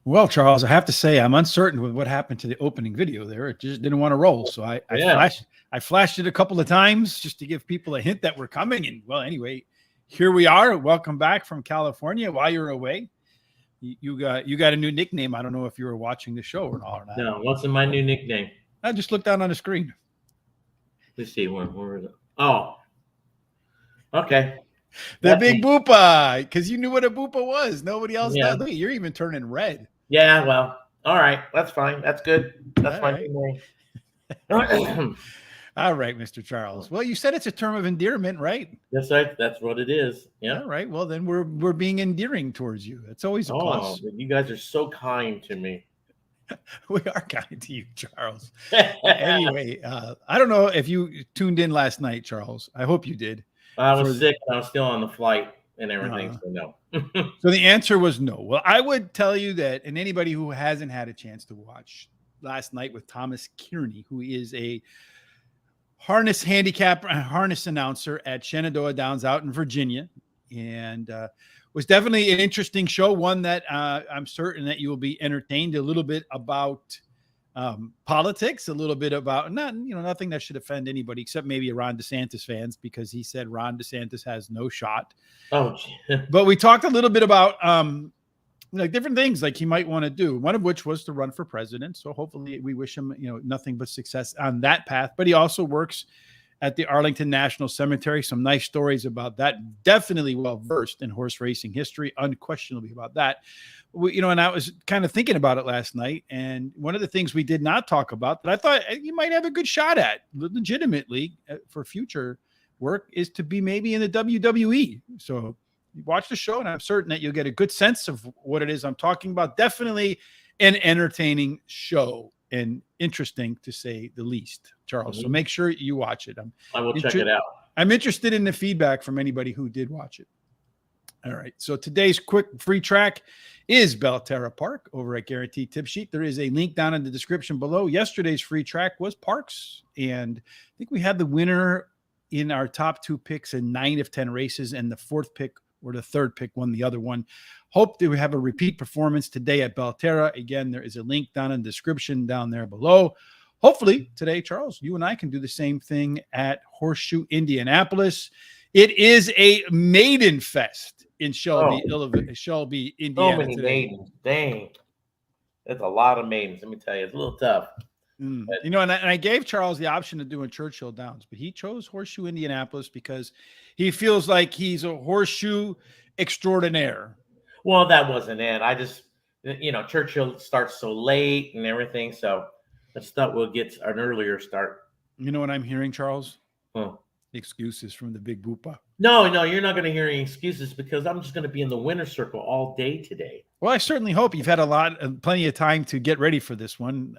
Well, Charles, I have to say I'm uncertain with what happened to the opening video there. It just didn't want to roll. So Yeah. I flashed it a couple of times just to give people a hint that we're coming. And well, anyway, here we are. Welcome back from California while you're away. You got a new nickname. I don't know if you were watching the show or not. No, what's my new nickname? I just looked down on the screen. Let's see. Where is it? Oh, okay. The big boopa, because you knew what a boopa was. Nobody else Yeah. does. Look, you're even turning red. Yeah, well, all right. That's fine. That's good. That's All my right. nickname. All right, Mr. Charles. Well, you said it's a term of endearment, right? That's what it is. Yeah. All right. Well, then we're being endearing towards you. It's always a plus. You guys are so kind to me. We are kind to you, Charles. Anyway, I don't know if you tuned in last night, Charles. I hope you did. I was sick. I was still on the flight and everything. So no. So the answer was no. Well, I would tell you that, and anybody who hasn't had a chance to watch last night with Thomas Kearney, who is a harness announcer at Shenandoah Downs out in Virginia, and was definitely an interesting show, one that I'm certain that you will be entertained a little bit about politics, a little bit about nothing that should offend anybody except maybe Ron DeSantis fans, because he said Ron DeSantis has no shot. Oh, but we talked a little bit about different things like he might want to do, one of which was to run for president. So hopefully we wish him, nothing but success on that path. But he also works at the Arlington National Cemetery. Some nice stories about that. Definitely well-versed in horse racing history, unquestionably about that. And I was kind of thinking about it last night. And one of the things we did not talk about that I thought you might have a good shot at legitimately for future work is to be maybe in the WWE. So you watch the show and I'm certain that you'll get a good sense of what it is I'm talking about. Definitely an entertaining show and interesting to say the least, Charles. Mm-hmm. So make sure you watch it. I will check it out. I'm interested in the feedback from anybody who did watch it. All right. So today's quick free track is Belterra Park over at Guaranteed Tip Sheet. There is a link down in the description below. Yesterday's free track was Parks, and I think we had the winner in our top 2 picks in 9 of 10 races, and the 4th pick or the 3rd pick won the other one. Hope that we have a repeat performance today at Belterra. Again, there is a link down in the description down there below. Hopefully today, Charles, you and I can do the same thing at Horseshoe Indianapolis. It is a maiden fest in Shelby, Indiana. So many today. maidens. Dang. That's a lot of maidens. Let me tell you, it's a little tough. And I gave Charles the option of doing Churchill Downs, but he chose Horseshoe Indianapolis because he feels like he's a horseshoe extraordinaire. Well, that wasn't it. I just, Churchill starts so late and everything. So let's thought we'll get an earlier start. You know what I'm hearing, Charles? Huh. Excuses from the big boopa. No, you're not going to hear any excuses because I'm just going to be in the winner's circle all day today. Well, I certainly hope you've had plenty of time to get ready for this one.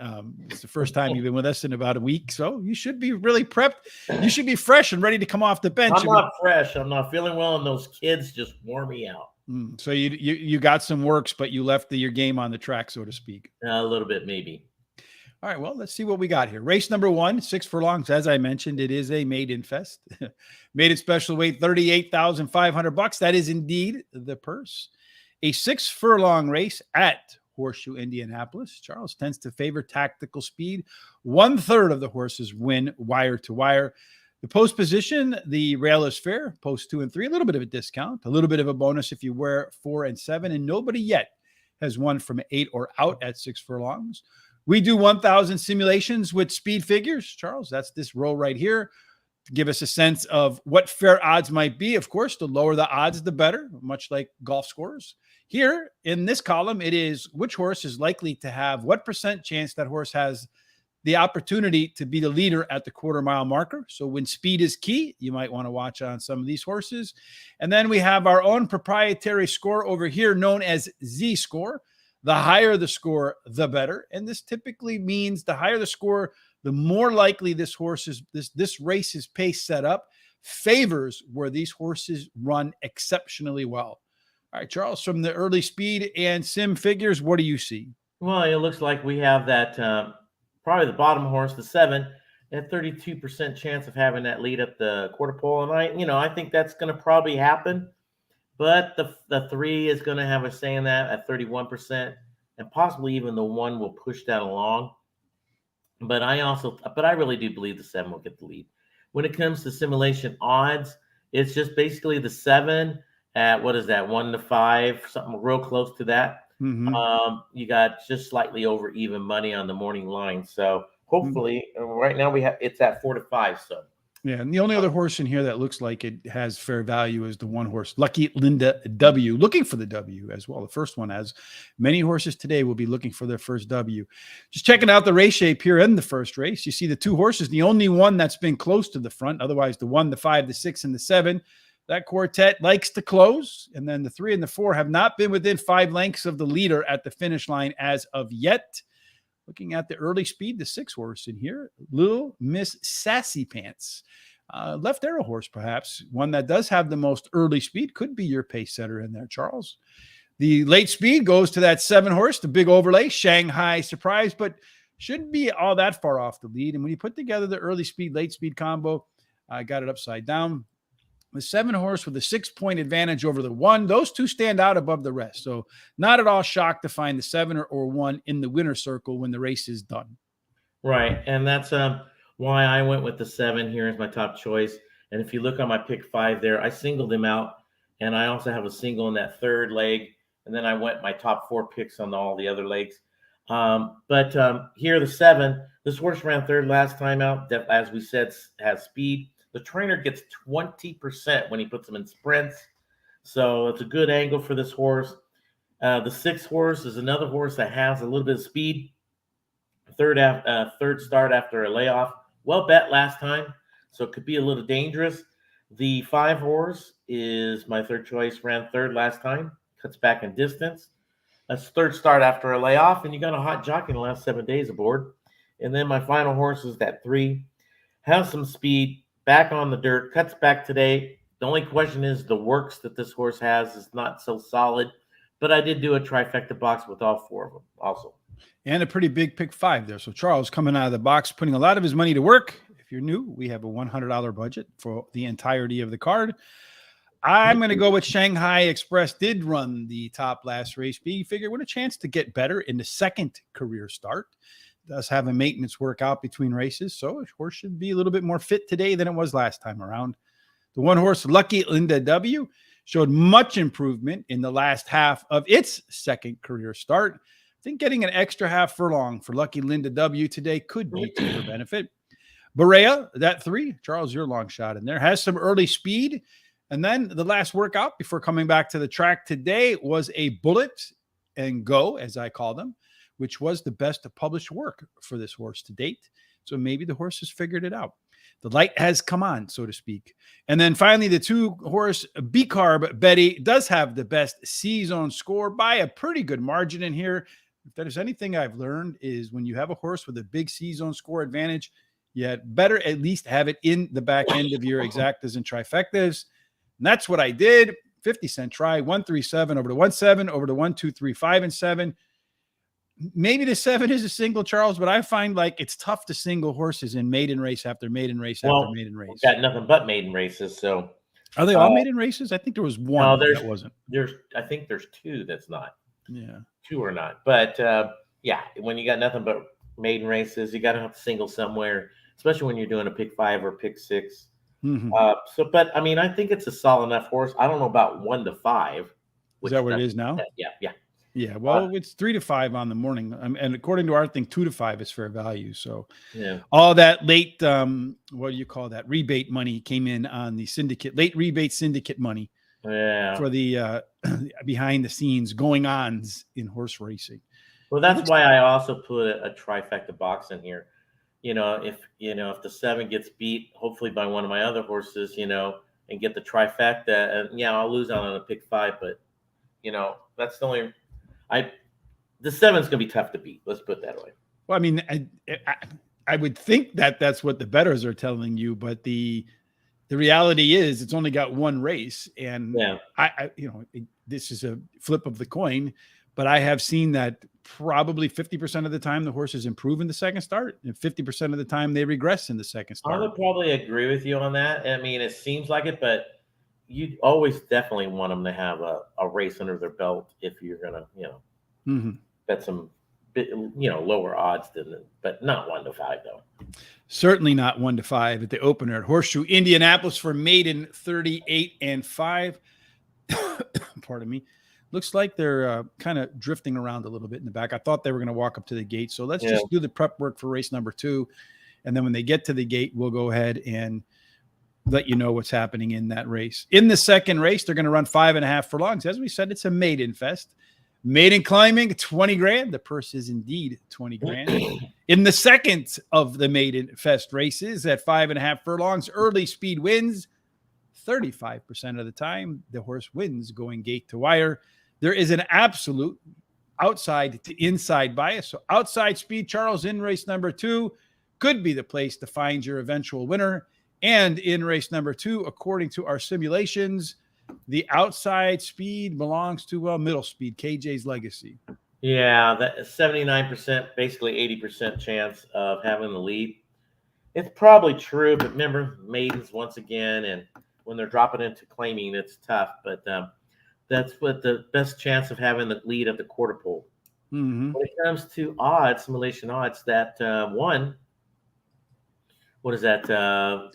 It's the first time you've been with us in about a week, so you should be really prepped. You should be fresh and ready to come off the bench. I'm not fresh. I'm not feeling well, and those kids just wore me out. So you got some works, but you left your game on the track, so to speak. A little bit, maybe. All right, well, let's see what we got here. Race number 1, 6 furlongs. As I mentioned, it is a maiden fest. Maiden special weight, $38,500. That is indeed the purse. A 6 furlong race at Horseshoe Indianapolis. Charles tends to favor tactical speed. 1/3 of the horses win wire to wire. The post position, the rail is fair. Post 2 and 3, a little bit of a discount, a little bit of a bonus if you wear 4 and 7. And nobody yet has won from 8 or out at 6 furlongs. We do 1,000 simulations with speed figures, Charles. That's this row right here to give us a sense of what fair odds might be. Of course, the lower the odds, the better, much like golf scores. Here in this column, it is which horse is likely to have what % chance that horse has the opportunity to be the leader at the quarter-mile marker. So when speed is key, you might want to watch on some of these horses. And then we have our own proprietary score over here known as Z-score. The higher the score, the better. And this typically means the higher the score, the more likely this race's pace set up favors where these horses run exceptionally well. All right, Charles, from the early speed and sim figures, what do you see? Well, it looks like we have that probably the bottom horse, the 7, at 32% chance of having that lead up the quarter pole. And I think that's going to probably happen. But the 3 is going to have a say in that at 31%. and possibly even the 1 will push that along. But I really do believe the 7 will get the lead. When it comes to simulation odds, it's just basically the 7 at what is that, 1-5, something real close to that. Mm-hmm. You got just slightly over even money on the morning line. So hopefully, right now it's at 4-5. So Yeah, and the only other horse in here that looks like it has fair value is the one horse, Lucky Linda W, looking for the W as well. The first one, as many horses today will be looking for their first W. Just checking out the race shape here in the first race. You see the 2 horses, the only one that's been close to the front. Otherwise, the 1, the 5, the 6, and the 7. That quartet likes to close. And then the 3 and the 4 have not been within 5 lengths of the leader at the finish line as of yet. Looking at the early speed, the 6 horse in here, Little Miss Sassy Pants. Left arrow horse, perhaps. One that does have the most early speed. Could be your pace setter in there, Charles. The late speed goes to that 7 horse, the big overlay, Shanghai Surprise, but shouldn't be all that far off the lead. And when you put together the early speed, late speed combo, I got it upside down. The 7 horse with a 6-point advantage over the 1. Those 2 stand out above the rest. So not at all shocked to find the 7 or 1 in the winner's circle when the race is done. right, and that's why I went with the 7 here as my top choice. And if you look on my pick 5 there, I singled him out, and I also have a single in that 3rd leg. And then I went my top 4 picks on all the other legs. But here the 7, this horse ran 3rd last time out. That, as we said, has speed. The trainer gets 20% when he puts them in sprints. So it's a good angle for this horse. The 6 horse is another horse that has a little bit of speed. Third start after a layoff. Well bet last time, so it could be a little dangerous. The 5 horse is my 3rd choice, ran 3rd last time, cuts back in distance. That's 3rd start after a layoff, and you got a hot jockey in the last 7 days aboard. And then my final horse is that 3, has some speed, back on the dirt, cuts back today. The only question is the works that this horse has is not so solid, but I did do a trifecta box with all 4 of them also. And a pretty big pick 5 there. So Charles coming out of the box, putting a lot of his money to work. If you're new, we have a $100 budget for the entirety of the card. I'm going to go with Shanghai Express. Did run the top last race. B figure with a chance to get better in the 2nd career start. Does have a maintenance workout between races, so a horse should be a little bit more fit today than it was last time around. The 1 horse, Lucky Linda W, showed much improvement in the last half of its 2nd career start. I think getting an extra half furlong for Lucky Linda W today could be to your benefit. Berea, that 3, Charles, your long shot in there, has some early speed. And then the last workout before coming back to the track today was a bullet and go, as I call them, which was the best published work for this horse to date. So maybe the horse has figured it out. The light has come on, so to speak. And then finally, the 2 horse B-Carb Betty does have the best C-zone score by a pretty good margin in here. If there's anything I've learned is when you have a horse with a big C-zone score advantage, you had better at least have it in the back end of your exactas and trifectas. And that's what I did. 50-cent try, 137 over to 17 over to 1, 2, 3, 5, and 7. Maybe the 7 is a single, Charles, but I find like it's tough to single horses in maiden race after maiden race after maiden race. We've got nothing but maiden races. So are they all maiden races? I think there was one that wasn't. I think there's 2 that's not. Yeah. 2 are not. But yeah, when you got nothing but maiden races, you got to have to single somewhere, especially when you're doing a pick 5 or pick 6. Mm-hmm. But I mean, I think it's a solid enough horse. I don't know about 1-5. Is that what it is now? Yeah. Yeah, well, it's 3-5 on the morning, and according to our thing, 2-5 is fair value. So, yeah, all that late, what do you call that? Rebate money came in on the syndicate, late rebate syndicate money, for the behind the scenes going ons in horse racing. Well, that's why I also put a trifecta box in here. If the 7 gets beat, hopefully by one of my other horses, and get the trifecta, and I'll lose out on a pick 5, but that's the only. The 7's gonna be tough to beat. Let's put it that way. Well, I mean, I would think that that's what the bettors are telling you, but the reality is it's only got 1 race, and this is a flip of the coin. But I have seen that probably 50% of the time the horses improve in the 2nd start, and 50% of the time they regress in the 2nd start. I would probably agree with you on that. I mean, it seems like it, but you always definitely want them to have a race under their belt if you're gonna, Mm-hmm. bet some, lower odds than it, but not 1-5 though. Certainly not 1-5 at the opener at Horseshoe Indianapolis for maiden 38-5. Pardon me. Looks like they're kind of drifting around a little bit in the back. I thought they were going to walk up to the gate. So let's just do the prep work for race number 2. And then when they get to the gate, we'll go ahead and let you know what's happening in that race. In the second race, they're going to run 5.5 furlongs. As we said, it's a maiden fest. Maiden climbing, 20 grand. The purse is indeed 20 grand. In the second of the maiden fest races at 5.5 furlongs, early speed wins 35% of the time. The horse wins going gate to wire. There is an absolute outside to inside bias. So outside speed, Charles, in race number 2 could be the place to find your eventual winner. And in race number 2, according to our simulations, the outside speed belongs to middle speed, KJ's Legacy. Yeah, that 79%, basically 80% chance of having the lead. It's probably true, but remember, maidens once again, and when they're dropping into claiming, it's tough. But that's what the best chance of having the lead at the quarter pole. Mm-hmm. When it comes to odds, simulation odds, that one, what is that?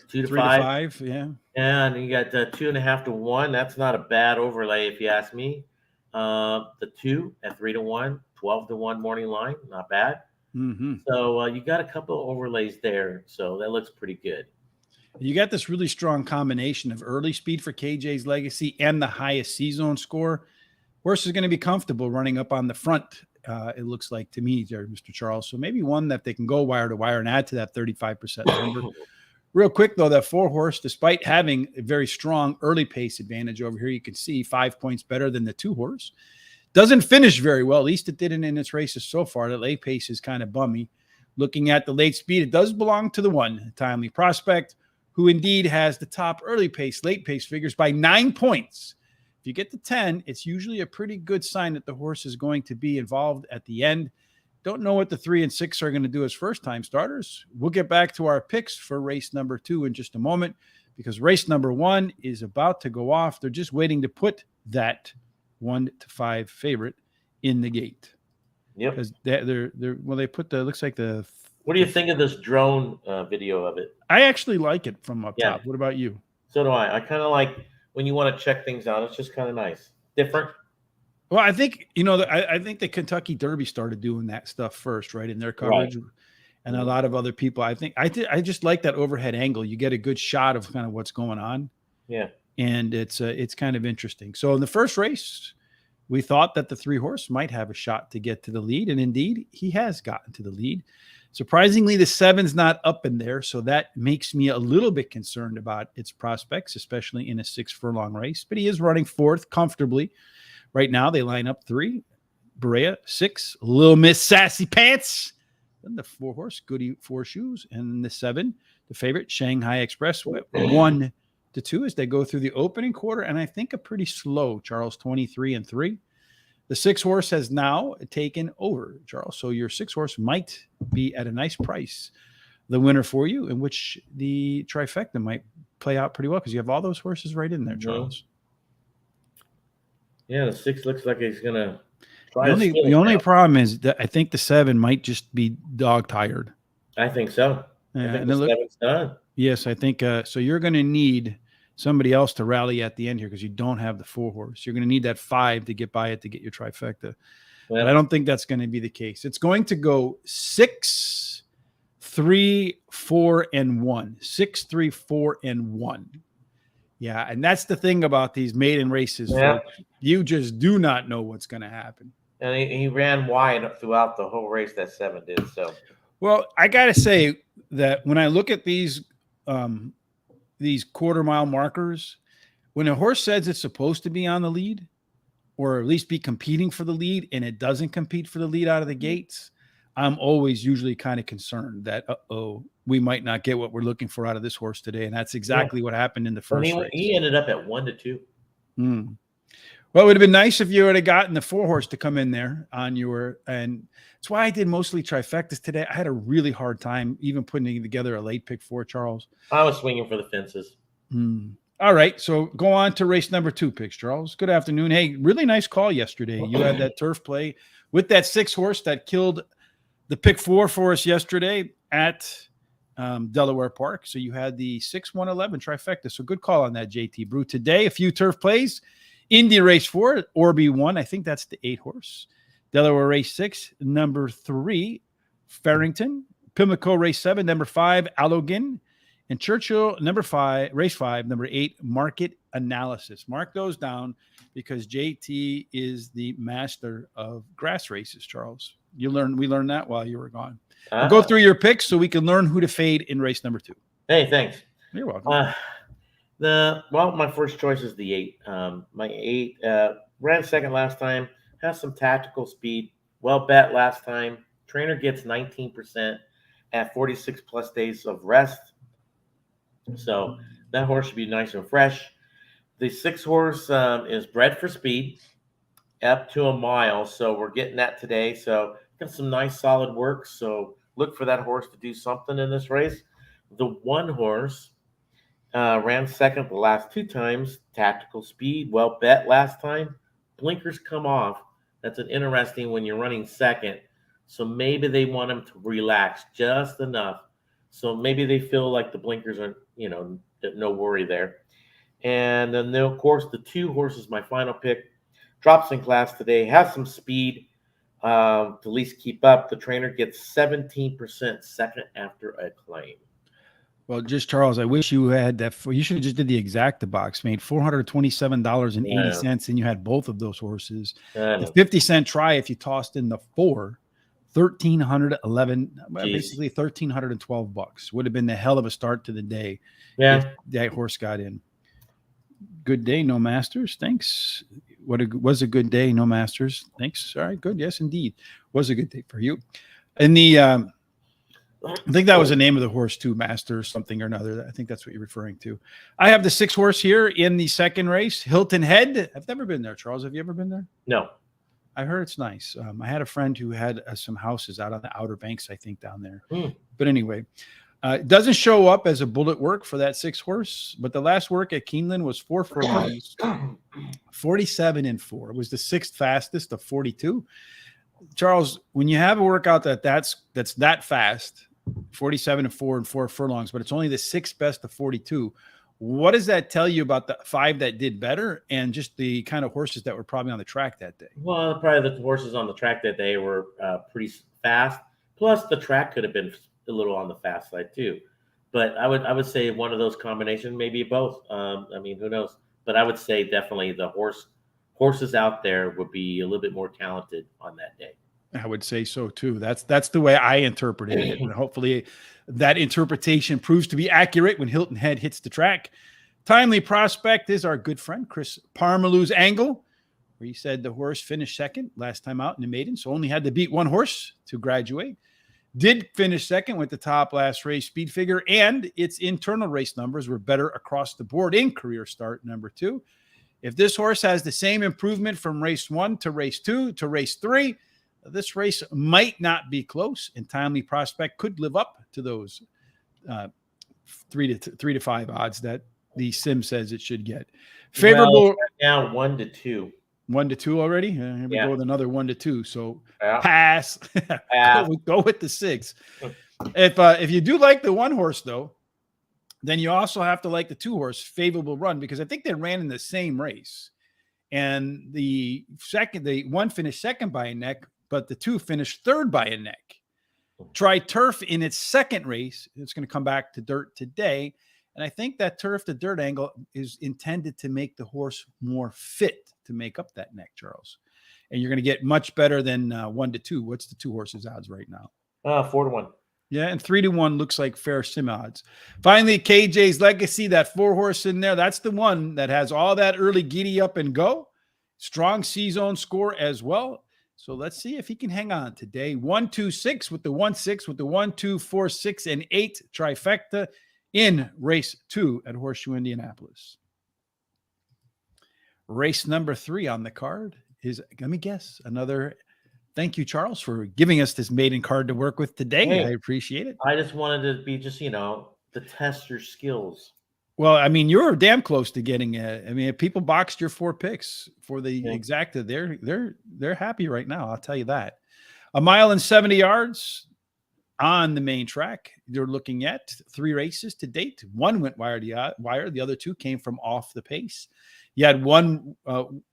2 to 5? Yeah. And you got 2.5 to 1. That's not a bad overlay, if you ask me. The 2 at 3 to 1, 12 to 1 morning line, not bad. Mm-hmm. So you got a couple of overlays there. So that looks pretty good. You got this really strong combination of early speed for KJ's Legacy and the highest C-zone score. Horse is going to be comfortable running up on the front. It looks like to me, there, Mr. Charles. So maybe one that they can go wire to wire and add to that 35% number. Real quick, though, that 4-horse, despite having a very strong early pace advantage over here, you can see 5 points better than the 2-horse. Doesn't finish very well. At least it didn't in its races so far. The late pace is kind of bummy. Looking at the late speed, it does belong to the 1, Timely Prospect, who indeed has the top early pace, late pace figures by 9 points. If you get to 10, it's usually a pretty good sign that the horse is going to be involved at the end. Don't know what the 3 and 6 are going to do as first-time starters. We'll get back to our picks for race number 2 in just a moment, because race number 1 is about to go off. They're just waiting to put that 1 to 5 favorite in the gate. Yep. Because they put the, looks like the. What do you think of this drone video of it? I actually like it from up top. What about you? So do I. I kind of like when you want to check things out. It's just kind of nice, different. Well, I think, I think the Kentucky Derby started doing that stuff first, right, in their coverage. Right. And a lot of other people, I think, I just like that overhead angle. You get a good shot of kind of what's going on. Yeah. And it's kind of interesting. So in the first race, we thought that the 3-horse might have a shot to get to the lead. And indeed, he has gotten to the lead. Surprisingly, the 7's not up in there. So that makes me a little bit concerned about its prospects, especially in a 6-furlong race. But he is running 4th comfortably. Right now, they line up 3, Berea 6, Little Miss Sassy Pants, then the 4-horse Goody 4 Shoes, and the 7, the favorite Shanghai Express, 1 to 2 as they go through the opening quarter, and I think a pretty slow Charles 23 and 3. The 6-horse has now taken over, Charles. So your 6-horse might be at a nice price, the winner for you, in which the trifecta might play out pretty well because you have all those horses right in there, Charles. Yeah, the 6 looks like he's gonna. The only problem is that I think the 7 might just be dog tired. I think so. Yeah, I think the 7's done. Yes, I think so. You're going to need somebody else to rally at the end here because you don't have the 4-horse. You're going to need that 5 to get by it to get your trifecta. Well, but I don't think that's going to be the case. It's going to go 6, 3, 4, and 1. 6, 3, 4, and 1. Yeah, and that's the thing about these maiden races. Yeah. You just do not know what's going to happen. And he ran wide throughout the whole race, that 7 did. So, well, I got to say that when I look at these quarter-mile markers, when a horse says it's supposed to be on the lead or at least be competing for the lead and it doesn't compete for the lead out of the gates, I'm always usually kind of concerned that, we might not get what we're looking for out of this horse today. And that's exactly what happened in the first race. He ended up at 1 to 2. Well, it would have been nice if you would have gotten the 4-horse to come in there on your, and that's why I did mostly trifectas today. I had a really hard time even putting together a late pick for Charles. I was swinging for the fences. All right, so go on to race number 2, picks, Charles. Good afternoon. Hey, really nice call yesterday. You had that turf play with that 6 horse that killed the pick 4 for us yesterday at Delaware Park. So you had the 6-1-11 trifecta. So good call on that, JT Brew. Today, a few turf plays. Indy race 4, Orby 1. I think that's the 8 horse. Delaware race 6, number 3, Farrington. Pimlico race 7, number 5, Allegan. And Churchill, number 5, race 5, number 8, Market Analysis. Mark those down because JT is the master of grass races, Charles. We learned that while you were gone. We'll go through your picks so we can learn who to fade in race number 2. Hey, thanks. You're welcome. My first choice is the 8. My 8 ran second last time, has some tactical speed, well bet last time. Trainer gets 19% at 46 plus days of rest. So that horse should be nice and fresh. The 6 horse is bred for speed up to a mile. So we're getting that today. So got some nice solid work. So look for that horse to do something in this race. The 1 horse ran second the last 2 times. Tactical speed, well bet last time. Blinkers come off. That's an interesting when you're running second. So maybe they want him to relax just enough. So maybe they feel like the blinkers are, no worry there. And then, of course, the 2 horses, my final pick, drops in class today, has some speed to at least keep up. The trainer gets 17% second after a claim. Well, just Charles, I wish you had that. You should have just did the exacta box, made $427.80, and you had both of those horses. The 50-cent try, if you tossed in the 4, $1,311, basically $1,312 would have been the hell of a start to the day. Yeah, if that horse got in. Good day, no masters. Thanks. Was a good day, no masters. Thanks. All right, good. Yes, indeed, was a good day for you. And the I think that was the name of the horse too, Master something or another. I think that's what you're referring to. I have the 6 horse here in the second race, Hilton Head. I've never been there, Charles. Have you ever been there? No. I heard it's nice. I had a friend who had some houses out on the Outer Banks, I think, down there. But anyway, it doesn't show up as a bullet work for that 6 horse, but the last work at Keeneland was 4 furlongs, 47-4. It was the 6th fastest of 42. Charles, when you have a workout that's that fast, 47-4 and 4 furlongs, but it's only the 6th best of 42. What does that tell you about the 5 that did better and just the kind of horses that were probably on the track that day? Well, probably the horses on the track that day were pretty fast. Plus, the track could have been a little on the fast side too. But I would say one of those combinations, maybe both. Who knows? But I would say definitely the horses out there would be a little bit more talented on that day. I would say so too. That's the way I interpreted it. And hopefully that interpretation proves to be accurate when Hilton Head hits the track. Timely prospect is our good friend Chris Parmalou's angle, where he said the horse finished second last time out in the maiden, so only had to beat 1 horse to graduate. Did finish second with the top last race speed figure, and its internal race numbers were better across the board in career start number 2. If this horse has the same improvement from race 1 to race 2 to race 3, this race might not be close, and Timely Prospect could live up to those 3 to 5 odds that the sim says it should get. Favorable right now 1 to 2. 1 to 2 already. Here we go with another 1 to 2. So pass. go with the 6. If you do like the 1 horse though, then you also have to like the 2 horse Favorable Run, because I think they ran in the same race, and the 1 finished second by a neck, but the 2 finished third by a neck. Try Turf in its second race. It's going to come back to dirt today. And I think that turf to dirt angle is intended to make the horse more fit to make up that neck, Charles. And you're going to get much better than 1 to 2. What's the 2 horses odds right now? 4 to 1. Yeah, and 3 to 1 looks like fair sim odds. Finally, KJ's Legacy, that 4 horse in there. That's the one that has all that early giddy up and go. Strong C-zone score as well. So let's see if he can hang on today. 1, 2, 6 with the 1, 6 with the 1, 2, 4, 6, and 8 trifecta in race 2 at Horseshoe Indianapolis. Race number 3 on the card is, let me guess, another. Thank you, Charles, for giving us this maiden card to work with today. Hey, I appreciate it. I just wanted to be to test your skills. Well, I mean, you're damn close to getting it. I mean, if people boxed your 4 picks for the Yeah. exacta, they're happy right now. I'll tell you that. 1 mile and 70 yards on the main track. You're looking at 3 races to date. One went wire to wire. The other 2 came from off the pace. You had one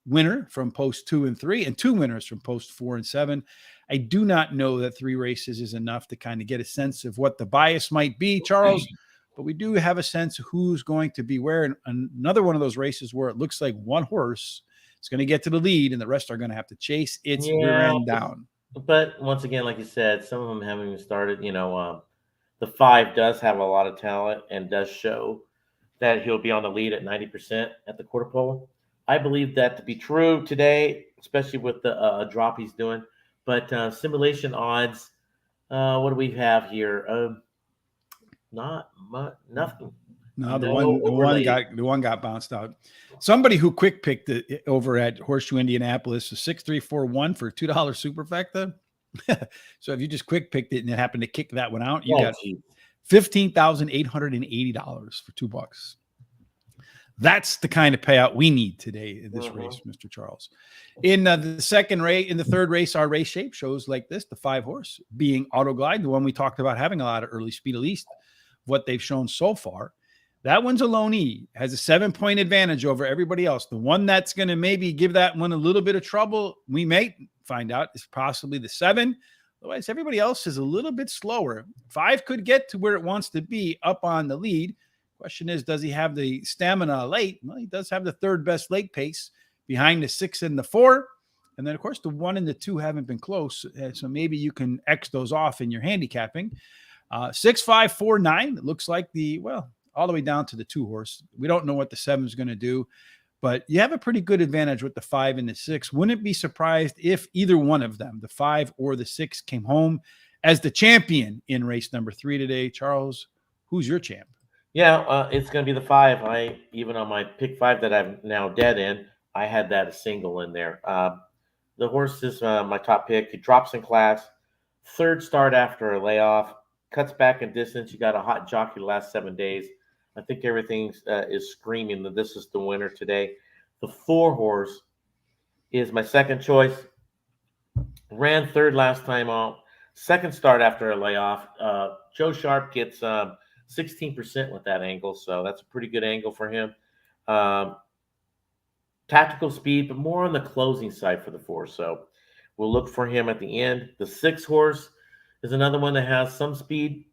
winner from post 2 and 3, and 2 winners from post 4 and 7. I do not know that 3 races is enough to kind of get a sense of what the bias might be, Charles, but we do have a sense of who's going to be where. And another one of those races where it looks like one horse is going to get to the lead and the rest are going to have to chase its rear end down. But once again, like you said, some of them haven't even started. The 5 does have a lot of talent and does show that he'll be on the lead at 90% at the quarter pole. I believe that to be true today, especially with the drop he's doing. But simulation odds, what do we have here? Not much, nothing. No, the one got bounced out. Somebody who quick picked it over at Horseshoe Indianapolis was 6341 for $2 superfecta. So if you just quick picked it and it happened to kick that one out, you got $15,880 for $2. That's the kind of payout we need today in this race, Mr. Charles. In the third race, our race shape shows like this: the 5 horse being Auto Glide, the one we talked about having a lot of early speed, at least what they've shown so far. That one's a lone E, has a 7-point advantage over everybody else. The one that's going to maybe give that one a little bit of trouble, we may find out, is possibly the 7. Otherwise, everybody else is a little bit slower. 5 could get to where it wants to be up on the lead. Question is, does he have the stamina late? Well, he does have the 3rd best late pace behind the 6 and the 4. And then, of course, the 1 and the 2 haven't been close. So maybe you can X those off in your handicapping. 6, 5, 4, 9. It looks like all the way down to the 2 horse. We don't know what the 7 is going to do, but you have a pretty good advantage with the 5 and the 6. Wouldn't be surprised if either one of them, the 5 or the 6, came home as the champion in race number 3 today. Charles, who's your champ? Yeah, it's going to be the 5. Even on my pick 5 that I'm now dead in, I had that a single in there. The horse is my top pick. He drops in class, 3rd start after a layoff, cuts back in distance. You got a hot jockey the last 7 days. I think everything is screaming that this is the winner today. The 4 horse is my second choice. Ran 3rd last time out. 2nd start after a layoff. Joe Sharp gets 16% with that angle, so that's a pretty good angle for him. Tactical speed, but more on the closing side for the 4. So we'll look for him at the end. The 6 horse is another one that has some speed.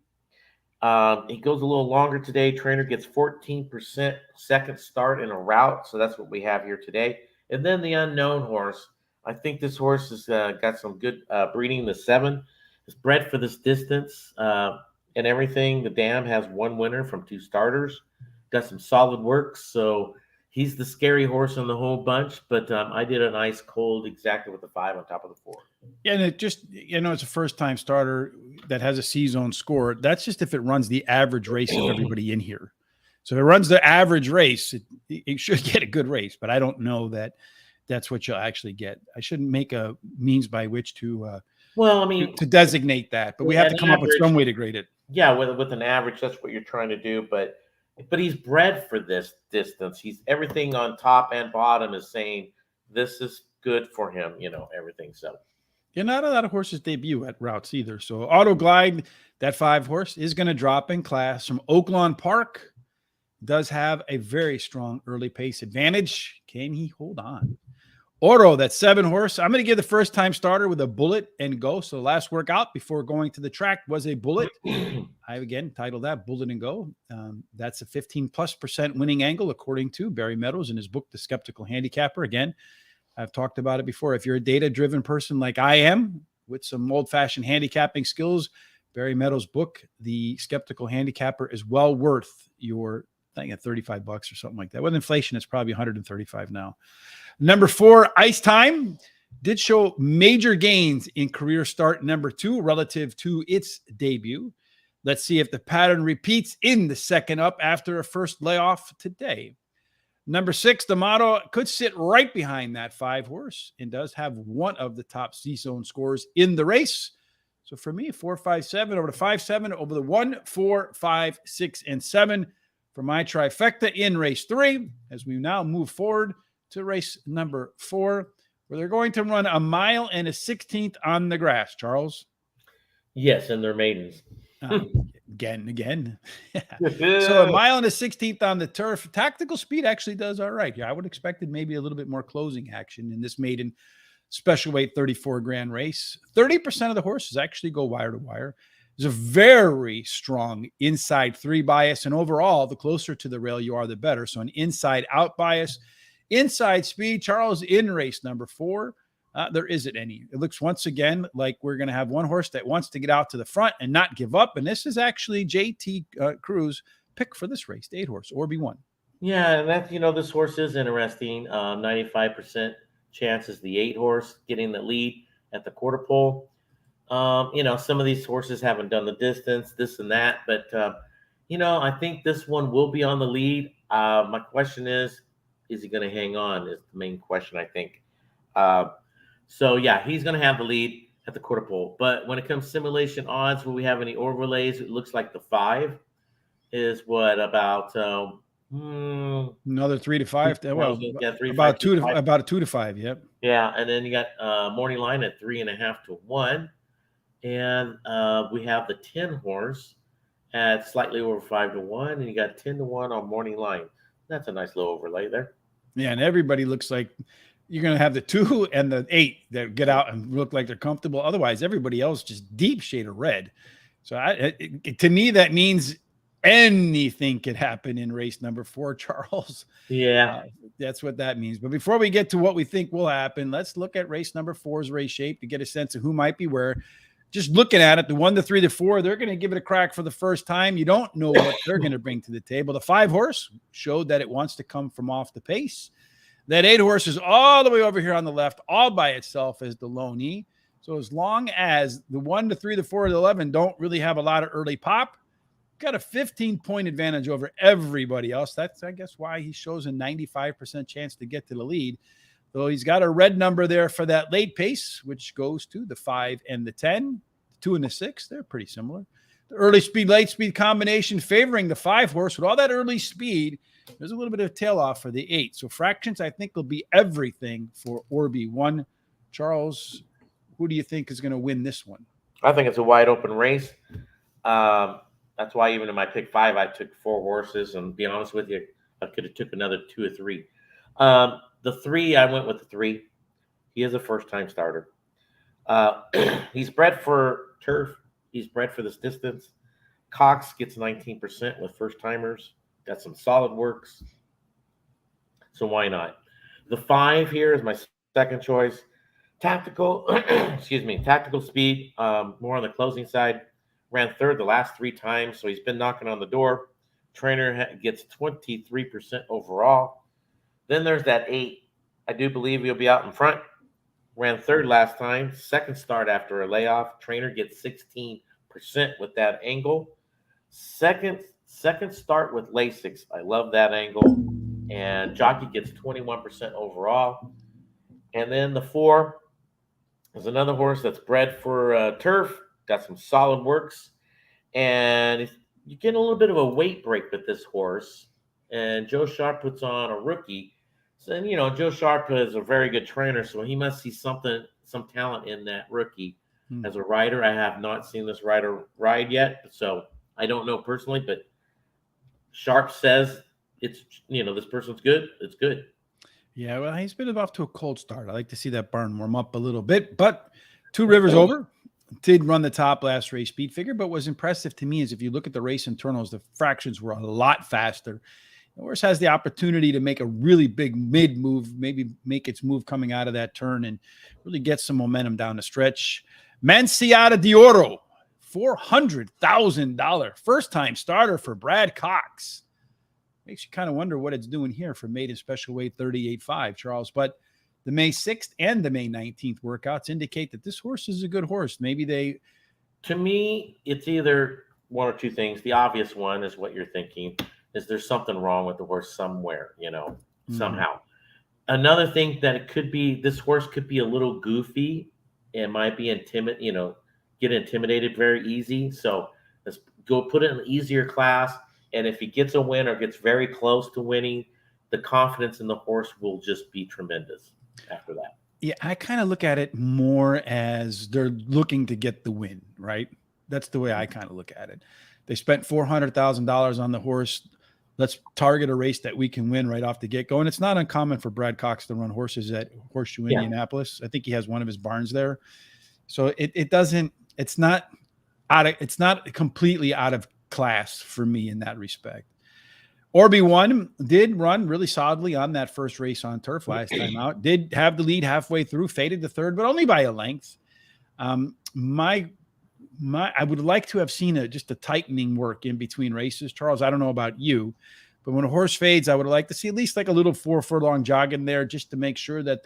He goes a little longer today. Trainer gets 14% 2nd start in a route. So that's what we have here today. And then the unknown horse. I think this horse has got some good breeding. The 7 is bred for this distance and everything. The Dam has 1 winner from 2 starters. Got some solid work. So he's the scary horse on the whole bunch. But I did a nice cold exactly with the 5 on top of the 4. Yeah, and it just, it's a first-time starter that has a C-zone score. That's just if it runs the average race of everybody in here. So if it runs the average race, it should get a good race. But I don't know that that's what you'll actually get. I shouldn't make a means by which to to designate that. But we have to come up with some way to grade it. Yeah, with an average, that's what you're trying to do. But he's bred for this distance. He's everything on top and bottom is saying this is good for him, everything. So. Yeah, not a lot of horses debut at routes either. So Auto Glide, that 5 horse, is going to drop in class from Oaklawn Park. Does have a very strong early pace advantage. Can he hold on? Oro, that 7 horse. I'm going to give the first time starter with a bullet and go. So the last workout before going to the track was a bullet. I again titled that Bullet and Go. That's a 15+% winning angle, according to Barry Meadows in his book, The Skeptical Handicapper. Again, I've talked about it before. If you're a data-driven person like I am, with some old-fashioned handicapping skills, Barry Meadows' book, The Skeptical Handicapper, is well worth your, I think, at $35 or something like that. With inflation, it's probably $135 now. Number 4, Ice Time, did show major gains in career start number 2 relative to its debut. Let's see if the pattern repeats in the second up after a first layoff today. Number 6, the Motto, could sit right behind that 5 horse and does have one of the top C-zone scores in the race. So for me, 4, 5, 7 over the 5, 7 over the 1, 4, 5, 6, and 7 for my trifecta in race 3, as we now move forward to race number 4, where they're going to run 1 mile and a 16th on the grass, Charles. Yes, and they're maidens. Again. So 1 mile and a 16th on the turf. Tactical speed actually does all right. Yeah, I would have expected maybe a little bit more closing action in this maiden special weight 34 grand race. 30% of the horses actually go wire to wire. There's a very strong inside 3 bias, and overall, the closer to the rail you are, the better. So an inside out bias. Inside speed, Charles, in race number 4, there isn't any. It looks once again like we're going to have one horse that wants to get out to the front and not give up. And this is actually JT Cruz pick for this race, the 8 horse, Orby 1. Yeah, and that's, this horse is interesting. 95% chance is the 8 horse getting the lead at the quarter pole. Some of these horses haven't done the distance, this and that, but I think this one will be on the lead. My question is he going to hang on? Is the main question, I think. So yeah, he's going to have the lead at the quarter pole. But when it comes to simulation odds, will we have any overlays? It looks like the 5 is what about another 3 to 5. Well, yeah, 3, about 5, 2 to 5. about a 2 to 5. Yep. Yeah, and then you got morning line at 3.5 to 1, and we have the 10 horse at slightly over 5 to 1, and you got 10 to 1 on morning line. That's a nice little overlay there. Yeah, and everybody looks like you're going to have the 2 and the 8 that get out and look like they're comfortable. Otherwise, everybody else just deep shade of red. So to me, that means anything could happen in race number 4, Charles. Yeah, that's what that means. But before we get to what we think will happen, let's look at race number 4's race shape to get a sense of who might be where. Just looking at it, the 1, the 3, the 4, they're going to give it a crack for the first time. You don't know what they're going to bring to the table. The 5 horse showed that it wants to come from off the pace. That 8 horse is all the way over here on the left, all by itself as the lone E. So as long as the 1, the 3, the 4, the 11 don't really have a lot of early pop, got a 15-point advantage over everybody else. That's, I guess, why he shows a 95% chance to get to the lead. Though he's got a red number there for that late pace, which goes to the 5 and the 10. The 2 and the 6, they're pretty similar. The early speed, late speed combination favoring the 5 horse. With all that early speed, there's a little bit of tail off for the 8. So fractions, I think, will be everything for Orby 1. Charles, who do you think is going to win this one? I think it's a wide open race. That's why even in my pick 5, I took 4 horses. And to be honest with you, I could have took another 2 or 3. The 3, I went with the 3. He is a first-time starter. He's bred for turf. He's bred for this distance. Cox gets 19% with first-timers. Got some solid works. So why not? The 5 here is my second choice. Tactical, tactical speed, more on the closing side. Ran third the last 3 times, so he's been knocking on the door. Trainer gets 23% overall. Then there's that 8. I do believe he'll be out in front. Ran third last time. Second start after a layoff. Trainer gets 16% with that angle. Second start with Lasix. I love that angle. And jockey gets 21% overall. And then the 4 is another horse that's bred for turf. Got some solid works. And you get a little bit of a weight break with this horse. And Joe Sharp puts on a rookie. So, Joe Sharp is a very good trainer, so he must see some talent in that rookie. As a rider, I have not seen this rider ride yet, so I don't know personally, but Sharp says it's, this person's good. It's good. Yeah, well, he's been off to a cold start. I like to see that barn warm up a little bit, but 2 Rivers over. Did run the top last race speed figure, but was impressive to me is if you look at the race internals, the fractions were a lot faster. The horse has the opportunity to make a really big mid move, maybe make its move coming out of that turn and really get some momentum down the stretch. Manciata d'Oro, $400,000. First-time starter for Brad Cox. Makes you kind of wonder what it's doing here for maiden special weight 38.5, Charles. But the May 6th and the May 19th workouts indicate that this horse is a good horse. To me, it's either one or 2 things. The obvious one is what you're thinking. Is there something wrong with the horse somewhere, somehow. Another thing that it could be, this horse could be a little goofy and might be get intimidated very easy. So let's go put it in an easier class And if he gets a win or gets very close to winning, the confidence in the horse will just be tremendous after that. Yeah, I kind of look at it more as they're looking to get the win, right? That's the way I kind of look at it. They spent $400,000 on the horse. Let's target a race that we can win right off the get-go. And it's not uncommon for Brad Cox to run horses at Horseshoe Indianapolis. I think he has one of his barns there. So it's not completely out of class for me in that respect. Orby One did run really solidly on that first race on turf last time out. Did have the lead halfway through, faded to third, but only by a length. I would like to have seen just a tightening work in between races. Charles, I don't know about you, but when a horse fades, I would like to see at least like a little 4 furlong jog in there just to make sure that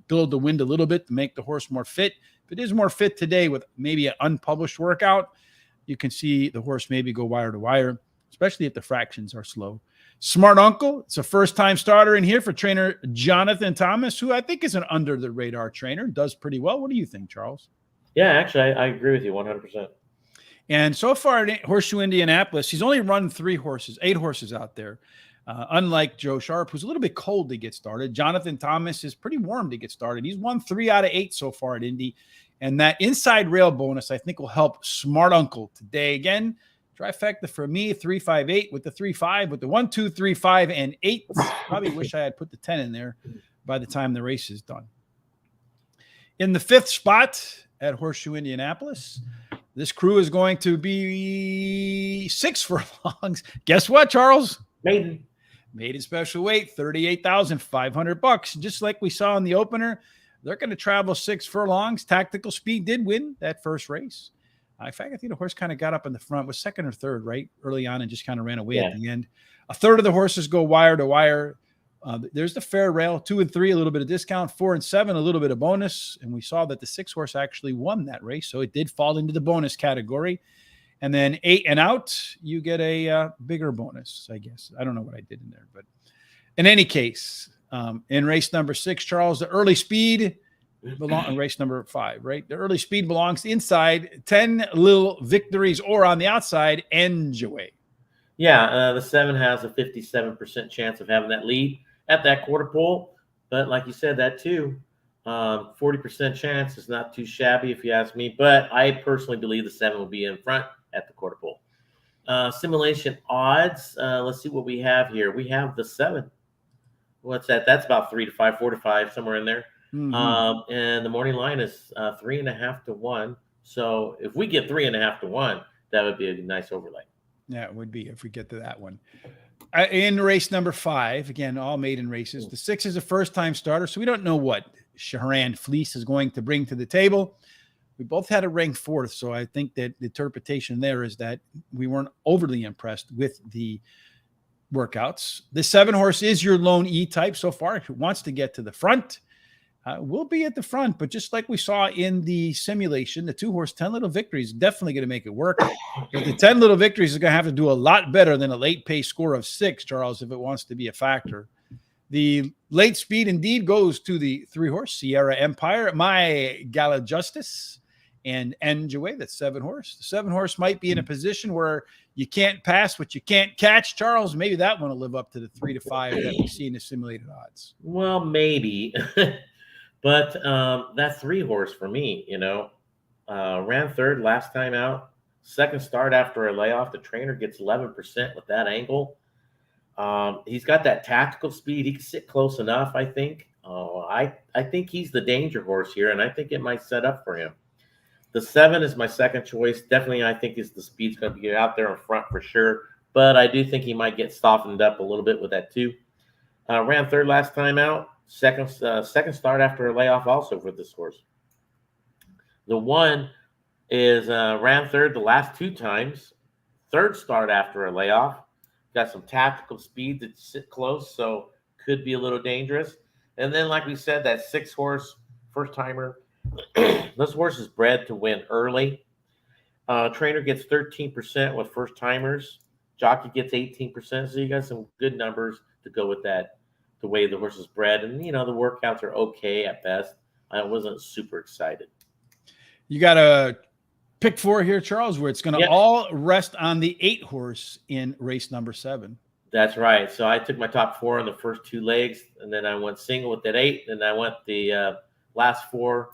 build the wind a little bit to make the horse more fit. If it is more fit today with maybe an unpublished workout, you can see the horse maybe go wire to wire, especially if the fractions are slow. Smart Uncle, it's a first-time starter in here for trainer Jonathan Thomas, who I think is an under-the-radar trainer, does pretty well. What do you think, Charles? Yeah, actually, I agree with you 100%. And so far at Horseshoe Indianapolis, he's only run 8 horses out there. Unlike Joe Sharp, who's a little bit cold to get started. Jonathan Thomas is pretty warm to get started. He's won 3 out of 8 so far at Indy. And that inside rail bonus, I think, will help Smart Uncle today. Again, trifecta for me, 3-5-8 with the 3-5, with the 1, 2, 3, 5, and 8. Probably wish I had put the 10 in there by the time the race is done. In the 5th spot at Horseshoe Indianapolis, this crew is going to be 6 furlongs. Guess what, Charles? Maiden special weight, $38,500. Just like we saw in the opener, they're going to travel 6 furlongs. Tactical Speed did win that first race. In fact, I think the horse kind of got up in the front, was second or third, right, early on, and just kind of ran away at the end. A third of the horses go wire to wire. There's the fair rail, 2 and 3, a little bit of discount, 4 and 7, a little bit of bonus. And we saw that the 6 horse actually won that race. So it did fall into the bonus category. And then 8 and out, you get a bigger bonus, I guess. I don't know what I did in there. But in any case, in race number 6, Charles, the early speed race number 5, right? The early speed belongs inside, 10 Little Victories, or on the outside, Enjoy. Yeah, the 7 has a 57% chance of having that lead at that quarter pole. But like you said, that too, 40% chance is not too shabby if you ask me. But I personally believe the 7 will be in front at the quarter pole. Simulation odds. Let's see what we have here. We have the 7. What's that? That's about 3 to 5, 4 to 5, somewhere in there. Mm-hmm. And the morning line is 3.5 to 1. So if we get 3.5 to 1, that would be a nice overlay. Yeah, it would be if we get to that one. In race number 5, again, all maiden races. The 6 is a first-time starter, so we don't know what Shaharan Fleece is going to bring to the table. We both had a ranked 4th, so I think that the interpretation there is that we weren't overly impressed with the workouts. The 7 horse is your lone E-type so far. If it wants to get to the front, we'll be at the front. But just like we saw in the simulation, the 2 horse 10 Little Victories definitely going to make it work. But the 10 Little Victories is going to have to do a lot better than a late pace score of 6, Charles, if it wants to be a factor. The late speed indeed goes to the 3 horse Sierra Empire, My Gala Justice, and Enjoy, that's 7 horse. The 7 horse might be in a position where you can't pass what you can't catch, Charles. Maybe that one will live up to the 3 to 5 that we see in the simulated odds. Well, maybe. But that 3 horse for me, ran 3rd last time out. 2nd start after a layoff. The trainer gets 11% with that angle. He's got that tactical speed. He can sit close enough, I think. I think he's the danger horse here, and I think it might set up for him. The 7 is my second choice. Definitely, I think the speed's going to get out there in front for sure. But I do think he might get softened up a little bit with that 2. Ran 3rd last time out. Second start after a layoff also for this horse. The 1 is ran 3rd the last 2 times. 3rd start after a layoff. Got some tactical speed to sit close, so could be a little dangerous. And then, like we said, that 6 horse first timer. This horse is bred to win early. Trainer gets 13% with first timers. Jockey gets 18%. So you got some good numbers to go with that. The way the horse is bred, and the workouts are okay at best. I wasn't super excited. You got a Pick 4 here, Charles, where it's going to Yep, all rest on the 8 horse in race number 7. that's right. So I took my top 4 in the first 2 legs, and then I went single with that 8, and I went the last 4,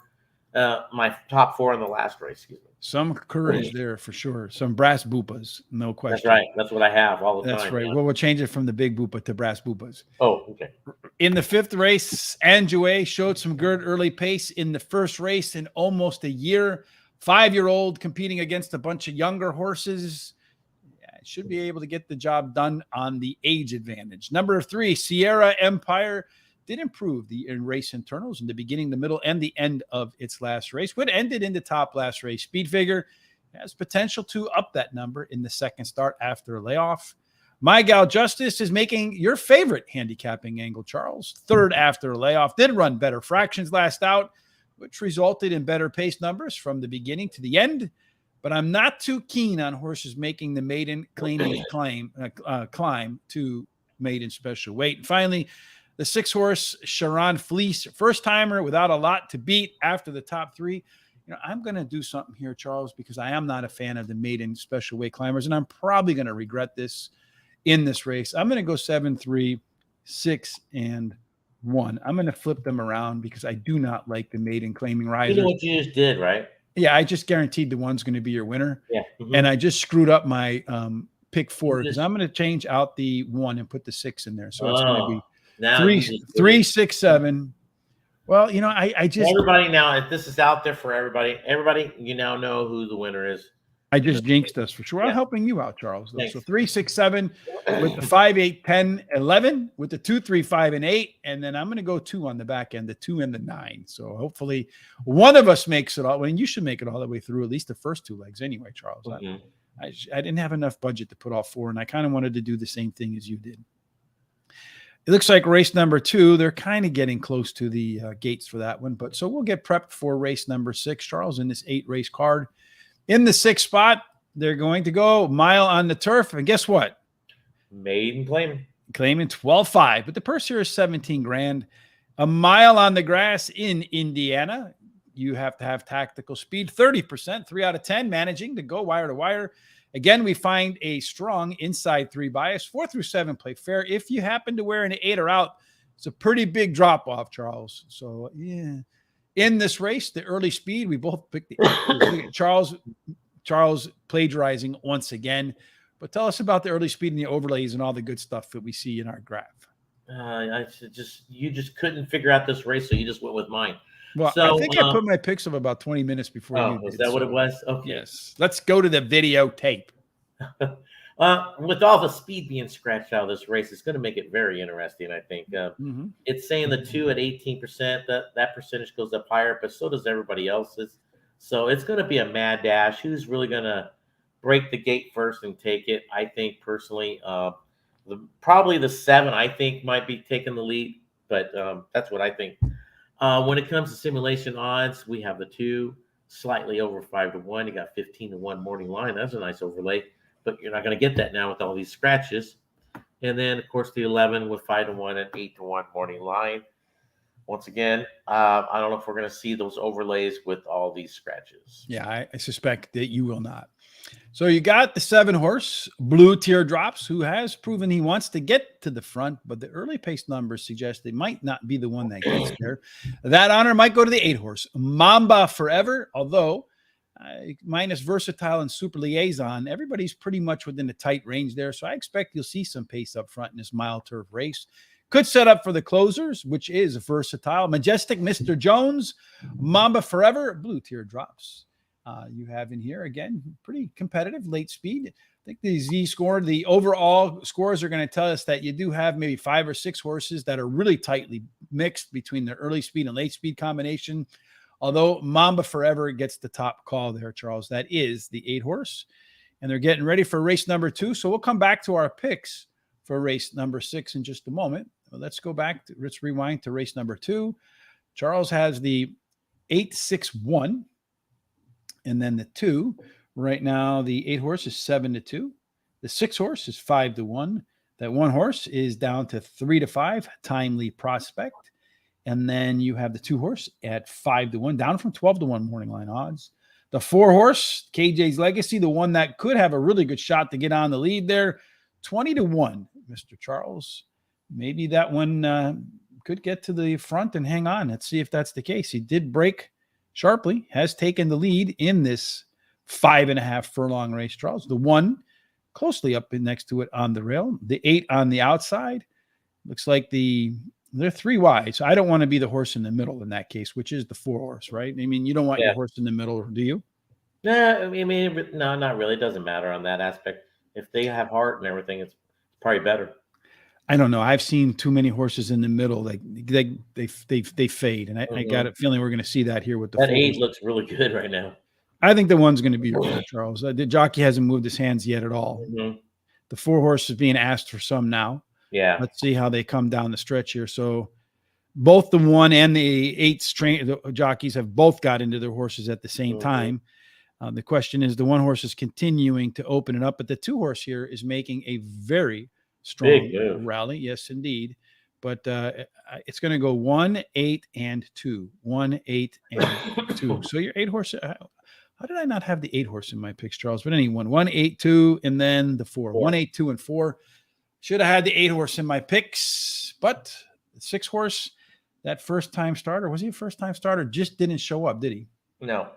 my top 4 in the last race. Excuse me. Some courage there for sure. Some brass boopas, no question. That's right. That's what I have all the time. That's right. Yeah. Well, we'll change it from the big boopa to brass boopas. Oh, okay. In the 5th race, Anjouet showed some good early pace in the first race in almost a year. 5-year-old competing against a bunch of younger horses. Yeah, should be able to get the job done on the age advantage. Number 3, Sierra Empire did improve in race internals in the beginning, the middle, and the end of its last race. What ended in the top last race. Speed figure has potential to up that number in the second start after a layoff. My Gal Justice is making your favorite handicapping angle, Charles. 3rd after a layoff. Did run better fractions last out, which resulted in better pace numbers from the beginning to the end. But I'm not too keen on horses making the maiden climb to maiden special weight. And finally, the 6 horse Sharon Fleece, first timer without a lot to beat after the top 3. I'm going to do something here, Charles, because I am not a fan of the maiden special weight climbers, and I'm probably going to regret this in this race. I'm going to go 7, 3, 6, and 1. I'm going to flip them around because I do not like the maiden claiming risers. You know what you just did, right? Yeah, I just guaranteed the 1's going to be your winner. Yeah. And I just screwed up my pick 4 because I'm going to change out the 1 and put the 6 in there. So it's going to be 3, 6, 7. Well, I just everybody now. If this is out there for everybody, you now know who the winner is. I just jinxed us for sure. I'm helping you out, Charles. Though. So 3, 6, 7 with the 5, 8, 10, 11 with the 2, 3, 5, and 8. And then I'm going to go 2 on the back end, the 2 and the 9. So hopefully one of us makes it all. Well, you should make it all the way through, at least the first 2 legs anyway, Charles. I didn't have enough budget to put all 4, and I kind of wanted to do the same thing as you did. It looks like race number 2, they're kind of getting close to the gates for that one. But so we'll get prepped for race number 6, Charles, in this 8 race card. In the 6th spot, they're going to go mile on the turf. And guess what? Maiden Claiming 12.5. But the purse here is 17 grand. A mile on the grass in Indiana. You have to have tactical speed, 30%, 3 out of 10, managing to go wire to wire. Again, we find a strong inside 3 bias. 4 through 7 play fair. If you happen to wear an 8 or out, it's a pretty big drop off, Charles. So, yeah. In this race, the early speed, we both picked the Charles plagiarizing once again. But tell us about the early speed and the overlays and all the good stuff that we see in our graph. You just couldn't figure out this race, so you just went with mine. Well, so, I think I put my picks of about 20 minutes before you did. Is that what it was? Okay. Yes. Let's go to the videotape. With all the speed being scratched out of this race, it's going to make it very interesting, I think. It's saying the 2 at 18%. That percentage goes up higher, but so does everybody else's. So it's going to be a mad dash. Who's really going to break the gate first and take it? I think personally, probably the 7, I think, might be taking the lead, but that's what I think. When it comes to simulation odds, we have the 2 slightly over 5-1. You got 15-1 morning line. That's a nice overlay, but you're not going to get that now with all these scratches. And then, of course, the 11 with 5-1 and 8-1 morning line. Once again, I don't know if we're going to see those overlays with all these scratches. Yeah, I suspect that you will not. So you got the 7 horse, Blue Teardrops, who has proven he wants to get to the front, but the early pace numbers suggest they might not be the one that gets there. That honor might go to the 8 horse, Mamba Forever, although minus Versatile and Super Liaison, everybody's pretty much within a tight range there. So I expect you'll see some pace up front in this mile turf race. Could set up for the closers, which is Versatile, Majestic Mr. Jones, Mamba Forever, Blue Teardrops. You have in here, again, pretty competitive late speed. I think the Z score, the overall scores are going to tell us that you do have maybe 5 or 6 horses that are really tightly mixed between the early speed and late speed combination. Although Mamba Forever gets the top call there, Charles. That is the 8 horse. And they're getting ready for race number 2. So we'll come back to our picks for race number 6 in just a moment. Let's go back. Let's rewind to race number 2. Charles has the 8-6-1. And then the 2, right now, the 8 horse is 7-2. The 6 horse is 5-1. That 1 horse is down to 3-5, Timely Prospect. And then you have the 2 horse at 5-1, down from 12-1 morning line odds. The 4-horse, KJ's Legacy, the one that could have a really good shot to get on the lead there, 20-1, Mr. Charles. Maybe that one could get to the front and hang on. Let's see if that's the case. He did break sharply, has taken the lead in this 5.5 furlong race, Charles. The 1 closely up next to it on the rail. The 8 on the outside. Looks like they're 3 wide. So I don't want to be the horse in the middle in that case, which is the 4-horse, right? I mean, you don't want your horse in the middle, do you? Yeah, I mean, no, not really. It doesn't matter on that aspect. If they have heart and everything, it's probably better. I don't know. I've seen too many horses in the middle. Like they fade, and I got a feeling we're going to see that here with the that 4 8 looks really good right now. I think the 1's going to be your winner, Charles. The jockey hasn't moved his hands yet at all. The 4-horse is being asked for some now. Yeah. Let's see how they come down the stretch here. So both the 1 and the 8 jockeys have both got into their horses at the same time. The question is, the 1-horse is continuing to open it up, but the 2-horse here is making a very strong rally. Yes, indeed. But it's going to go 1, 8, and 2. 1, 8, and 2. So your 8-horse. How did I not have the 8-horse in my picks, Charles? But anyone, 1, 8, 2, and then the 4. 1, 8, 2, and 4. Should have had the 8-horse in my picks, but the 6-horse, that first-time starter, was he a first-time starter? Just didn't show up, did he? No.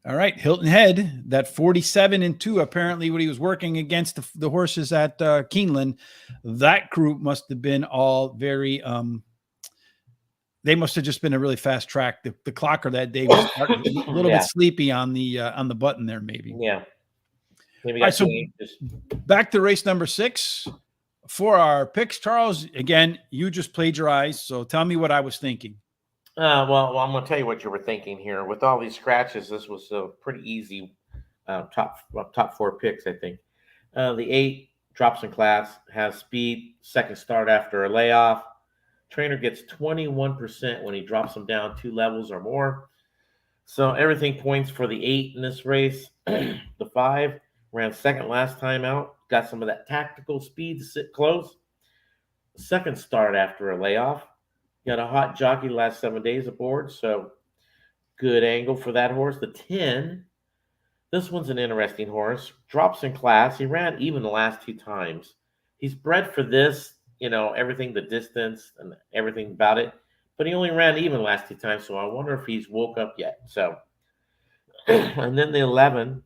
All right, Hilton Head, that 47-2, apparently when he was working against the horses at Keeneland, that group must have been all very they must have just been a really fast track. The clocker that day was a little bit sleepy on the button there, maybe. Yeah. Maybe right, so back to race number 6 for our picks. Charles, again, you just plagiarized, so tell me what I was thinking. Well, I'm going to tell you what you were thinking here. With all these scratches, this was a pretty easy top 4 picks, I think. The 8 drops in class, has speed, second start after a layoff. Trainer gets 21% when he drops him down 2 levels or more. So everything points for the 8 in this race. The 5 ran second last time out, got some of that tactical speed to sit close. Second start after a layoff. Got a hot jockey the last 7 days aboard, so good angle for that horse. The 10, this one's an interesting horse. Drops in class. He ran even the last 2 times. He's bred for this, everything, the distance and everything about it. But he only ran even the last 2 times, so I wonder if he's woke up yet. So, and then the 11,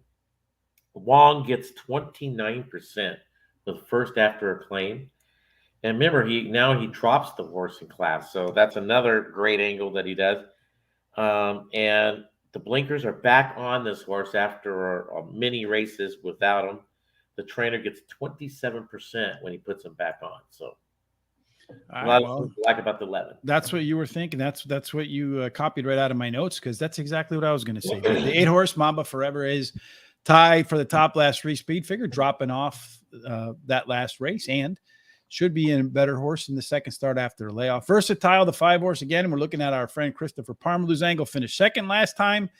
Wong gets 29% with first after a claim. And remember, he drops the horse in class. So that's another great angle that he does. And the blinkers are back on this horse after many races without him. The trainer gets 27% when he puts him back on. So a lot of things I like about the 11. That's what you were thinking. That's what you copied right out of my notes, because that's exactly what I was going to say. The 8-horse Mamba Forever is tied for the top last 3 speed figure, dropping off that last race, and should be in a better horse in the second start after a layoff. Versatile, the 5-horse again. We're looking at our friend Christopher Palmer. Luzango finished second last time.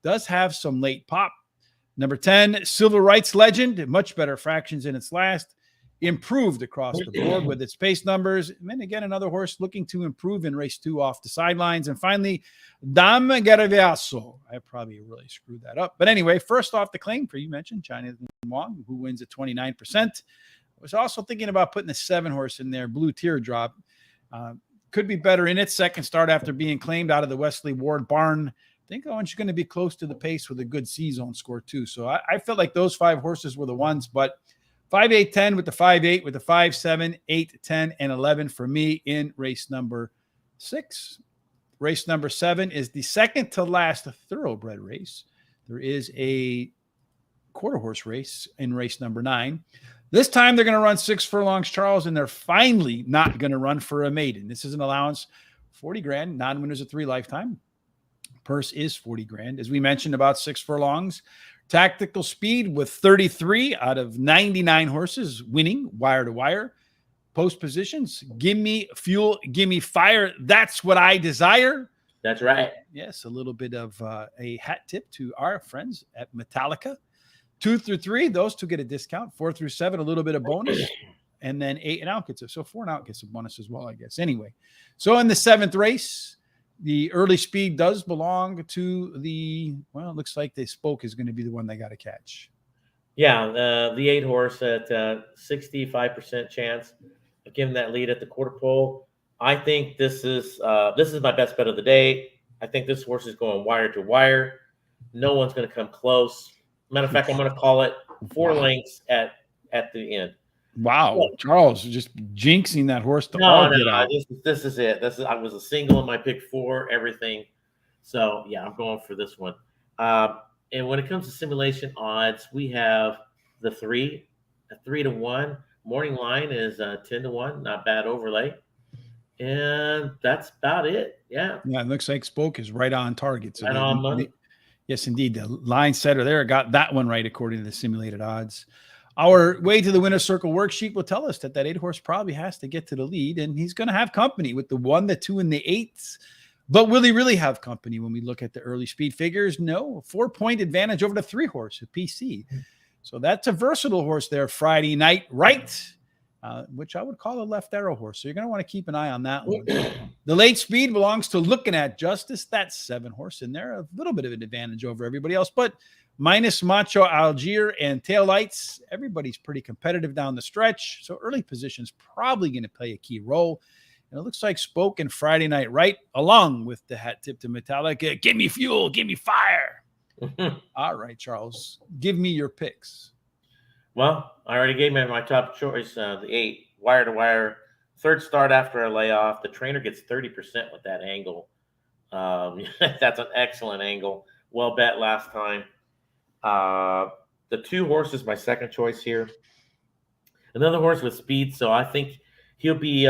Does have some late pop. Number 10, Silver Rights Legend. Much better fractions in its last. Improved across the board with its pace numbers. And then again, another horse looking to improve in race 2 off the sidelines. And finally, Dame Garaviaso. I probably really screwed that up. But anyway, first off the claim for you mentioned China Wong, who wins at 29%. I was also thinking about putting the 7-horse in there, Blue Teardrop. Could be better in its second start after being claimed out of the Wesley Ward barn. I think Owen's going to be close to the pace with a good C-zone score too. So I felt like those 5 horses were the ones, but 5, 8, 10 with the 5, 8 with the 5, 7, 8, 10, and 11 for me in race number 6. Race number 7 is the second to last thoroughbred race. There is a quarter horse race in race number 9. This time they're going to run 6 furlongs, Charles, and they're finally not going to run for a maiden. This is an allowance, 40 grand, non-winners of 3 lifetime. Purse is 40 grand. As we mentioned, about 6 furlongs. Tactical speed with 33 out of 99 horses winning wire to wire. Post positions, give me fuel, give me fire. That's what I desire. That's right. Yes, a little bit of a hat tip to our friends at Metallica. 2 through 3, those 2 get a discount. 4 through 7, a little bit of bonus. And then 8 and out gets it. So 4 and out gets a bonus as well, I guess. Anyway, so in the 7th race, The early speed does belong to it looks like the Spoke is going to be the one they got to catch. Yeah, the 8 horse at 65% chance of giving that lead at the quarter pole. I think this is my best bet of the day. I think this horse is going wire to wire. No one's going to come close. Matter of fact, I'm going to call it 4 lengths at the end. Wow, Charles just jinxing that horse to No, get out. This is it. I was a single in my pick 4, everything. So yeah, I'm going for this one. And when it comes to simulation odds, we have the 3, a 3-1. Morning line is 10-1. Not bad overlay. And that's about it. Yeah. Yeah, it looks like Spoke is right on target. So Right on money. Yes, indeed. The line setter there got that one right according to the simulated odds. Our way to the winner's circle worksheet will tell us that 8-horse probably has to get to the lead, and he's going to have company with the 1, the 2, and the 8s. But will he really have company when we look at the early speed figures? No, 4-point advantage over the 3-horse, a PC. So that's a versatile horse there. Friday night, right? Which I would call a left arrow horse. So you're going to want to keep an eye on that one. The late speed belongs to Looking at Justice. That's 7-horse in there. A little bit of an advantage over everybody else, but minus Macho Algier and Tail Lights, everybody's pretty competitive down the stretch. So early position's probably going to play a key role. And it looks like Spoke and Friday Night Right, along with the hat tip to Metallic. Give me fuel, give me fire. All right, Charles, give me your picks. Well, I already gave me my top choice, the 8, wire to wire, third start after a layoff. The trainer gets 30% with that angle. That's an excellent angle. Well bet last time. The 2 horses, my second choice here. Another horse with speed, so I think he'll be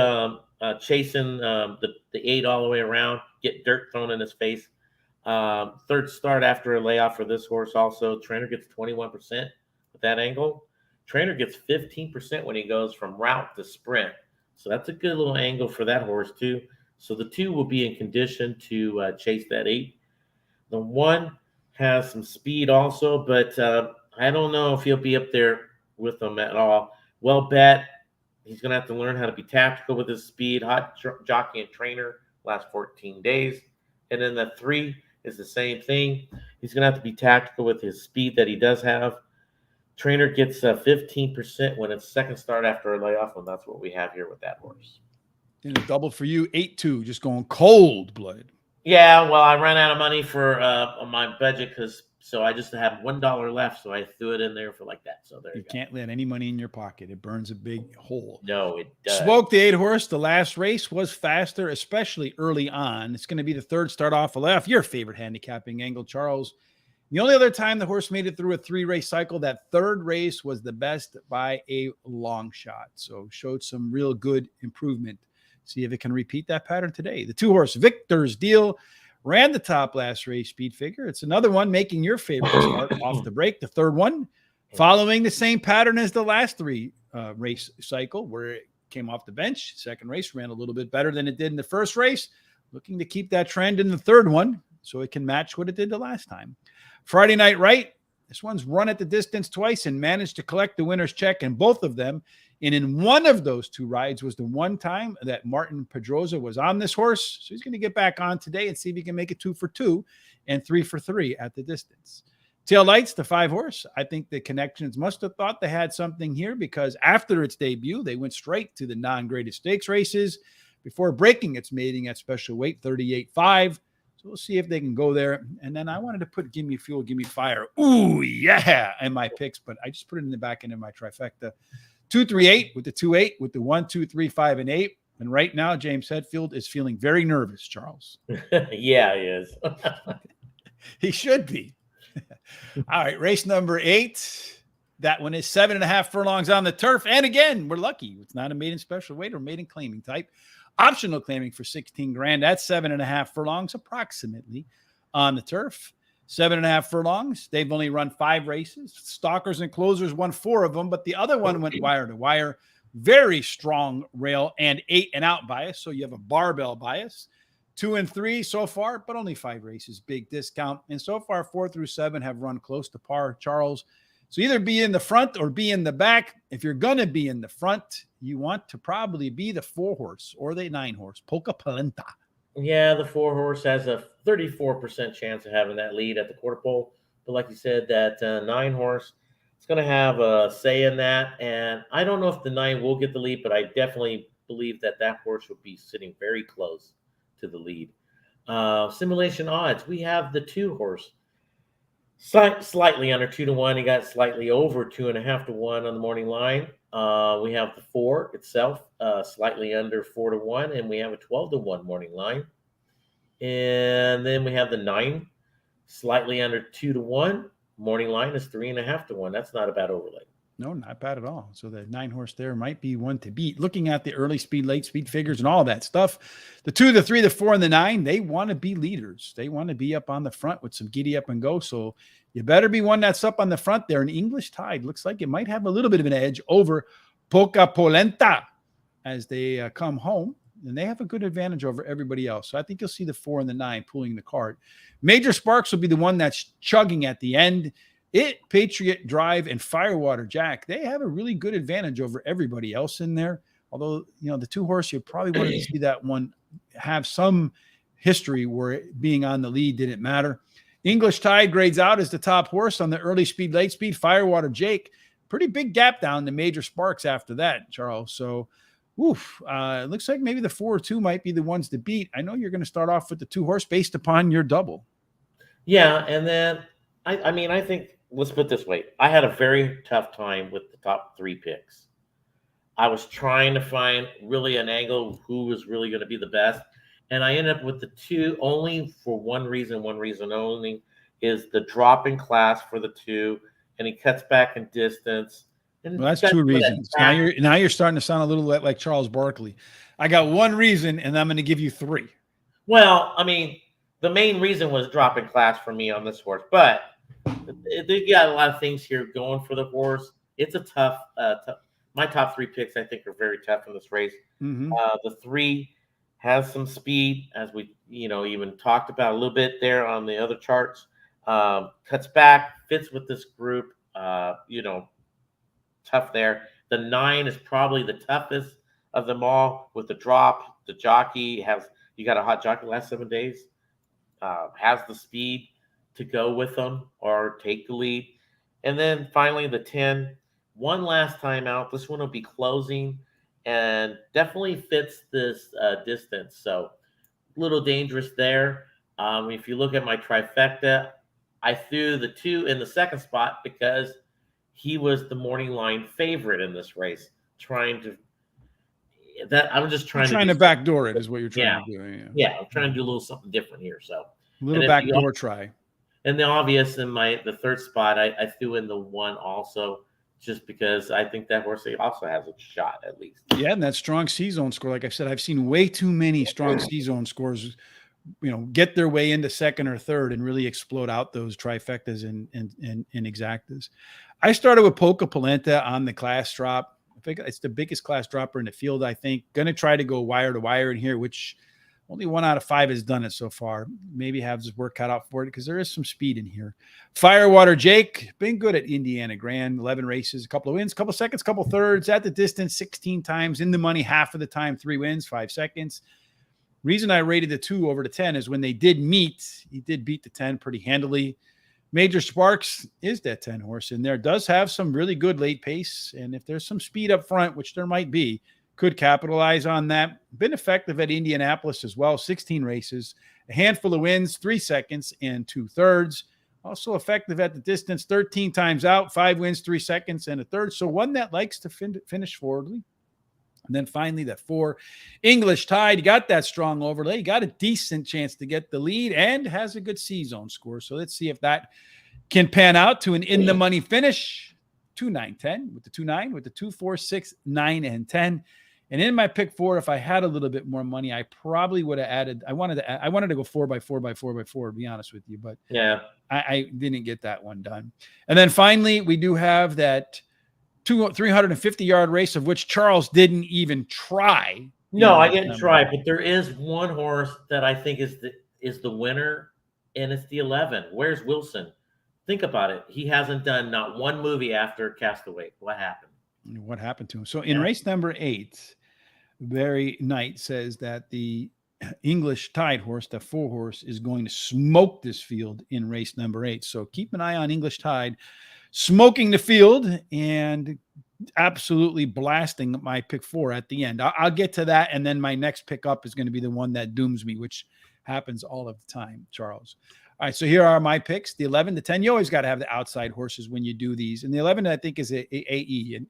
chasing the 8 all the way around, get dirt thrown in his face. Third start after a layoff for this horse also. Trainer gets 21% with that angle. Trainer gets 15% when he goes from route to sprint. So that's a good little angle for that horse too. So the 2 will be in condition to chase that 8. The 1 has some speed also, but I don't know if he'll be up there with them at all. Well bet. He's going to have to learn how to be tactical with his speed. Hot jockey and trainer last 14 days. And then the 3 is the same thing. He's going to have to be tactical with his speed that he does have. Trainer gets 15% when it's second start after a layoff, and that's what we have here with that horse. And a double for you, 8-2, just going cold blood. Yeah, well, I ran out of money for my budget so I just had $1 left, so I threw it in there for like that. So there you go. Can't let any money in your pocket. It burns a big hole. No, it does. Spoke the 8-horse. The last race was faster, especially early on. It's going to be the third start off a left. Your favorite handicapping angle, Charles. The only other time the horse made it through a 3-race cycle, that third race was the best by a long shot. So showed some real good improvement. See if it can repeat that pattern today. The 2-horse Victor's Deal ran the top last race speed figure. It's another one making your favorite start off the break. The third one following the same pattern as the last 3 race cycle where it came off the bench. Second race ran a little bit better than it did in the first race. Looking to keep that trend in the third one so it can match what it did the last time. Friday Night Right. This one's run at the distance twice and managed to collect the winner's check in both of them. And in one of those 2 rides was the one time that Martin Pedroza was on this horse. So he's going to get back on today and see if he can make it 2 for 2 and 3 for 3 at the distance. Tail Lights, the 5-horse. I think the Connections must have thought they had something here because after its debut, they went straight to the non-graded stakes races before breaking its mating at special weight 38.5. So we'll see if they can go there. And then I wanted to put Give Me Fuel, Give Me Fire. Ooh, yeah, in my picks, but I just put it in the back end of my trifecta. 2-3-8 with the 2-8 with the 1, 2, 3, 5, and 8. And right now, James Hetfield is feeling very nervous, Charles. Yeah, he is. He should be. All right, race number 8. That one is 7.5 furlongs on the turf. And again, we're lucky. It's not a maiden special weight or maiden claiming type. Optional claiming for 16 grand. That's 7.5 furlongs approximately on the turf. 7.5 furlongs. They've only run 5 races. Stalkers and Closers won 4 of them, but the other one went wire to wire. Very strong rail and 8 and out bias. So you have a barbell bias. 2 and 3 so far, but only 5 races. Big discount. And so far, 4 through 7 have run close to par, Charles. So either be in the front or be in the back. If you're going to be in the front, you want to probably be the 4-horse or the 9-horse, Polka Polenta. Yeah, the 4 horse has a 34% chance of having that lead at the quarter pole. But like you said, that 9 horse is going to have a say in that. And I don't know if the 9 will get the lead, but I definitely believe that that horse will be sitting very close to the lead. Simulation odds, we have the 2 horse slightly under 2 to 1. He got slightly over 2.5 to 1 on the morning line. We have the 4 itself, slightly under 4 to 1, and we have a 12 to 1 morning line. And then we have the 9, slightly under 2 to 1. Morning line is 3.5 to 1. That's not a bad overlay. No, not bad at all. So the 9 horse there might be one to beat. Looking at the early speed, late speed figures and all that stuff, the 2, the 3, the 4, and the 9, they want to be leaders. They want to be up on the front with some giddy up and go. So you better be one that's up on the front there. An English Tide looks like it might have a little bit of an edge over Poca Polenta as they come home. And they have a good advantage over everybody else. So I think you'll see the 4 and the 9 pulling the cart. Major Sparks will be the one that's chugging at the end. Patriot Drive, and Firewater Jack, they have a really good advantage over everybody else in there. Although, the 2 horse, you probably wanted to see that one have some history where being on the lead didn't matter. English Tide grades out as the top horse on the early speed, late speed. Firewater Jake, pretty big gap down to Major Sparks after that, Charles. So, it looks like maybe the 4 or 2 might be the ones to beat. I know you're going to start off with the 2 horse based upon your double. Yeah, and then I think, let's put it this way. I had a very tough time with the top 3 picks. I was trying to find really an angle of who was really going to be the best. And I ended up with the 2 only for one reason only, is the drop in class for the 2, and he cuts back in distance. And Well, that's 2 reasons. Now you're starting to sound a little like Charles Barkley. I got 1 reason, and I'm going to give you 3. Well, I mean, the main reason was drop in class for me on this horse, but they got a lot of things here going for the horse. It's a tough. My top 3 picks, I think, are very tough in this race. Mm-hmm. The 3 has some speed, as we even talked about a little bit there on the other charts. Cuts back, fits with this group. Tough there. The 9 is probably the toughest of them all with the drop. The jockey you got a hot jockey last 7 days. Has the speed to go with them or take the lead. And then finally the 10, one last time out. This one will be closing and definitely fits this distance. So a little dangerous there. If you look at my trifecta, I threw the 2 in the second spot because he was the morning line favorite in this race. I'm just trying to backdoor it is what you're trying to do. Yeah, I'm trying to do a little something different here. So a little backdoor try. And the obvious in the third spot, I threw in the 1 also, just because I think that horse also has a shot at least. Yeah, and that strong C-zone score, like I said, I've seen way too many strong C-zone scores, get their way into second or third and really explode out those trifectas and exactas. I started with Poca Polenta on the class drop. I think it's the biggest class dropper in the field, I think. Going to try to go wire to wire in here, which only 1 out of 5 has done it so far. Maybe have his work cut out for it because there is some speed in here. Firewater Jake, been good at Indiana Grand, 11 races, a couple of wins, couple of seconds, couple of thirds, at the distance 16 times, in the money half of the time, 3 wins, 5 seconds. Reason I rated the 2 over the 10 is when they did meet, he did beat the 10 pretty handily. Major Sparks is that 10 horse in there, does have some really good late pace. And if there's some speed up front, which there might be, could capitalize on that. Been effective at Indianapolis as well, 16 races, a handful of wins, 3 seconds and 2 thirds. Also effective at the distance, 13 times out, 5 wins, 3 seconds and a third. So one that likes to finish forwardly. And then finally that 4, English Tide, got that strong overlay, got a decent chance to get the lead and has a good C-zone score. So let's see if that can pan out to an in-the-money finish. 2, 9, 10 with the 2, 9 with the 2, 4, 6, 9, and 10. And in my pick 4, if I had a little bit more money, I probably would have added. I wanted to go 4x4x4x4, to be honest with you, but yeah, I didn't get that one done. And then finally, we do have that 350-yard race of which Charles didn't even try. No, I didn't try, but there is one horse that I think is the winner, and it's the 11. Where's Wilson? Think about it. He hasn't done not one movie after Castaway. What happened? What happened to him? So in race number 8, Barry Knight says that the English Tide horse, the 4 horse, is going to smoke this field in race number 8. So keep an eye on English Tide smoking the field and absolutely blasting my pick 4 at the end. I'll get to that. And then my next pick up is going to be the one that dooms me, which happens all of the time, Charles. All right, so here are my picks. The 11, the 10, you always got to have the outside horses when you do these. And the 11, I think, is a AE. And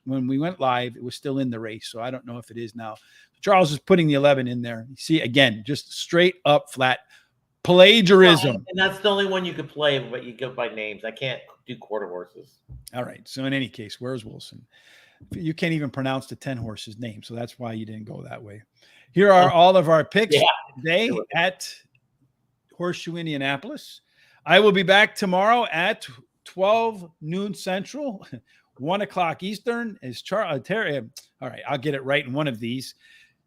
when we went live, it was still in the race. So I don't know if it is now. Charles is putting the 11 in there. You see, again, just straight up flat plagiarism. And that's the only one you could play, but you go by names. I can't do quarter horses. All right. So in any case, where's Wilson? You can't even pronounce the 10 horses' name. So that's why you didn't go that way. Here are all of our picks today at Horseshoe Indianapolis. I will be back tomorrow at 12 noon Central, 1 o'clock Eastern. Is Terry? All right, I'll get it right in one of these.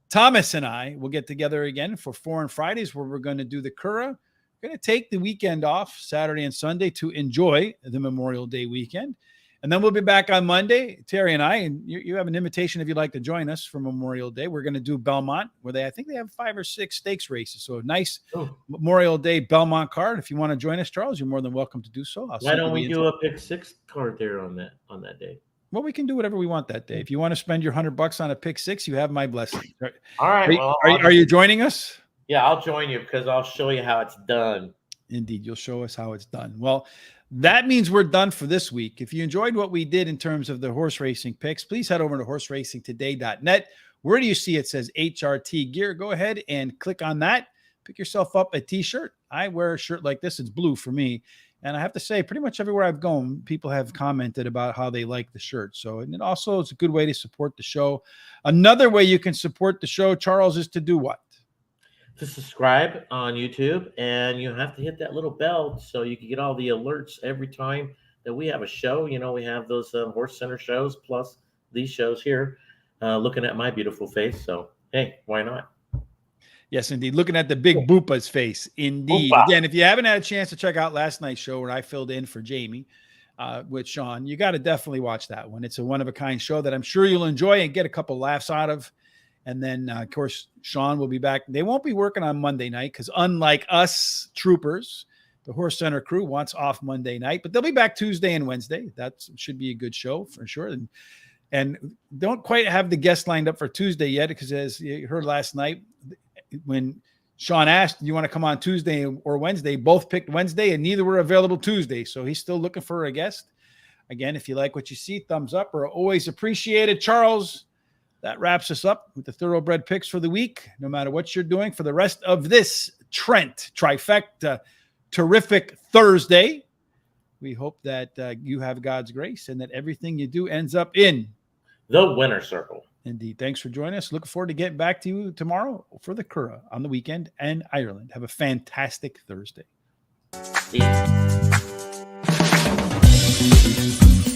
Thomas and I will get together again for Foreign Fridays, where we're going to do the Curra. We're going to take the weekend off, Saturday and Sunday, to enjoy the Memorial Day weekend. And then we'll be back on Monday, Terry and I, and you have an invitation if you'd like to join us for Memorial Day. We're going to do Belmont, where I think they have 5 or 6 stakes races. So a nice Memorial Day Belmont card. If you want to join us, Charles, you're more than welcome to do so. Why don't we do a pick 6 card there on that day? Well, we can do whatever we want that day. If you want to spend your $100 on a pick 6, you have my blessing. All right. Are you joining us? Yeah, I'll join you because I'll show you how it's done. Indeed, you'll show us how it's done. Well, that means we're done for this week. If you enjoyed what we did in terms of the horse racing picks, please head over to horseracingtoday.net. Where do you see it says HRT Gear? Go ahead and click on that. Pick yourself up a t-shirt. I wear a shirt like this. It's blue for me. And I have to say, pretty much everywhere I've gone, people have commented about how they like the shirt. So, and it also is a good way to support the show. Another way you can support the show, Charles, is to do what? To subscribe on YouTube, and you have to hit that little bell so you can get all the alerts every time that we have a show. You know, we have those Horse Center shows plus these shows here, looking at my beautiful face. So, hey, why not? Yes, indeed. Looking at the big Boopa's face. Indeed. Boopa. Again, if you haven't had a chance to check out last night's show where I filled in for Jamie with Sean, you got to definitely watch that one. It's a one-of-a-kind show that I'm sure you'll enjoy and get a couple laughs out of. And then, of course, Sean will be back. They won't be working on Monday night because unlike us troopers, the Horse Center crew wants off Monday night. But they'll be back Tuesday and Wednesday. That should be a good show for sure. And don't quite have the guest lined up for Tuesday yet because, as you heard last night, when Sean asked, you want to come on Tuesday or Wednesday, both picked Wednesday and neither were available Tuesday. So he's still looking for a guest. Again, if you like what you see, thumbs up are always appreciated. Charles, that wraps us up with the Thoroughbred picks for the week. No matter what you're doing for the rest of this Trent trifecta terrific Thursday, we hope that you have God's grace and that everything you do ends up in the winner's circle. Indeed. Thanks for joining us. Looking forward to getting back to you tomorrow for the Curra on the weekend and Ireland. Have a fantastic Thursday. See you.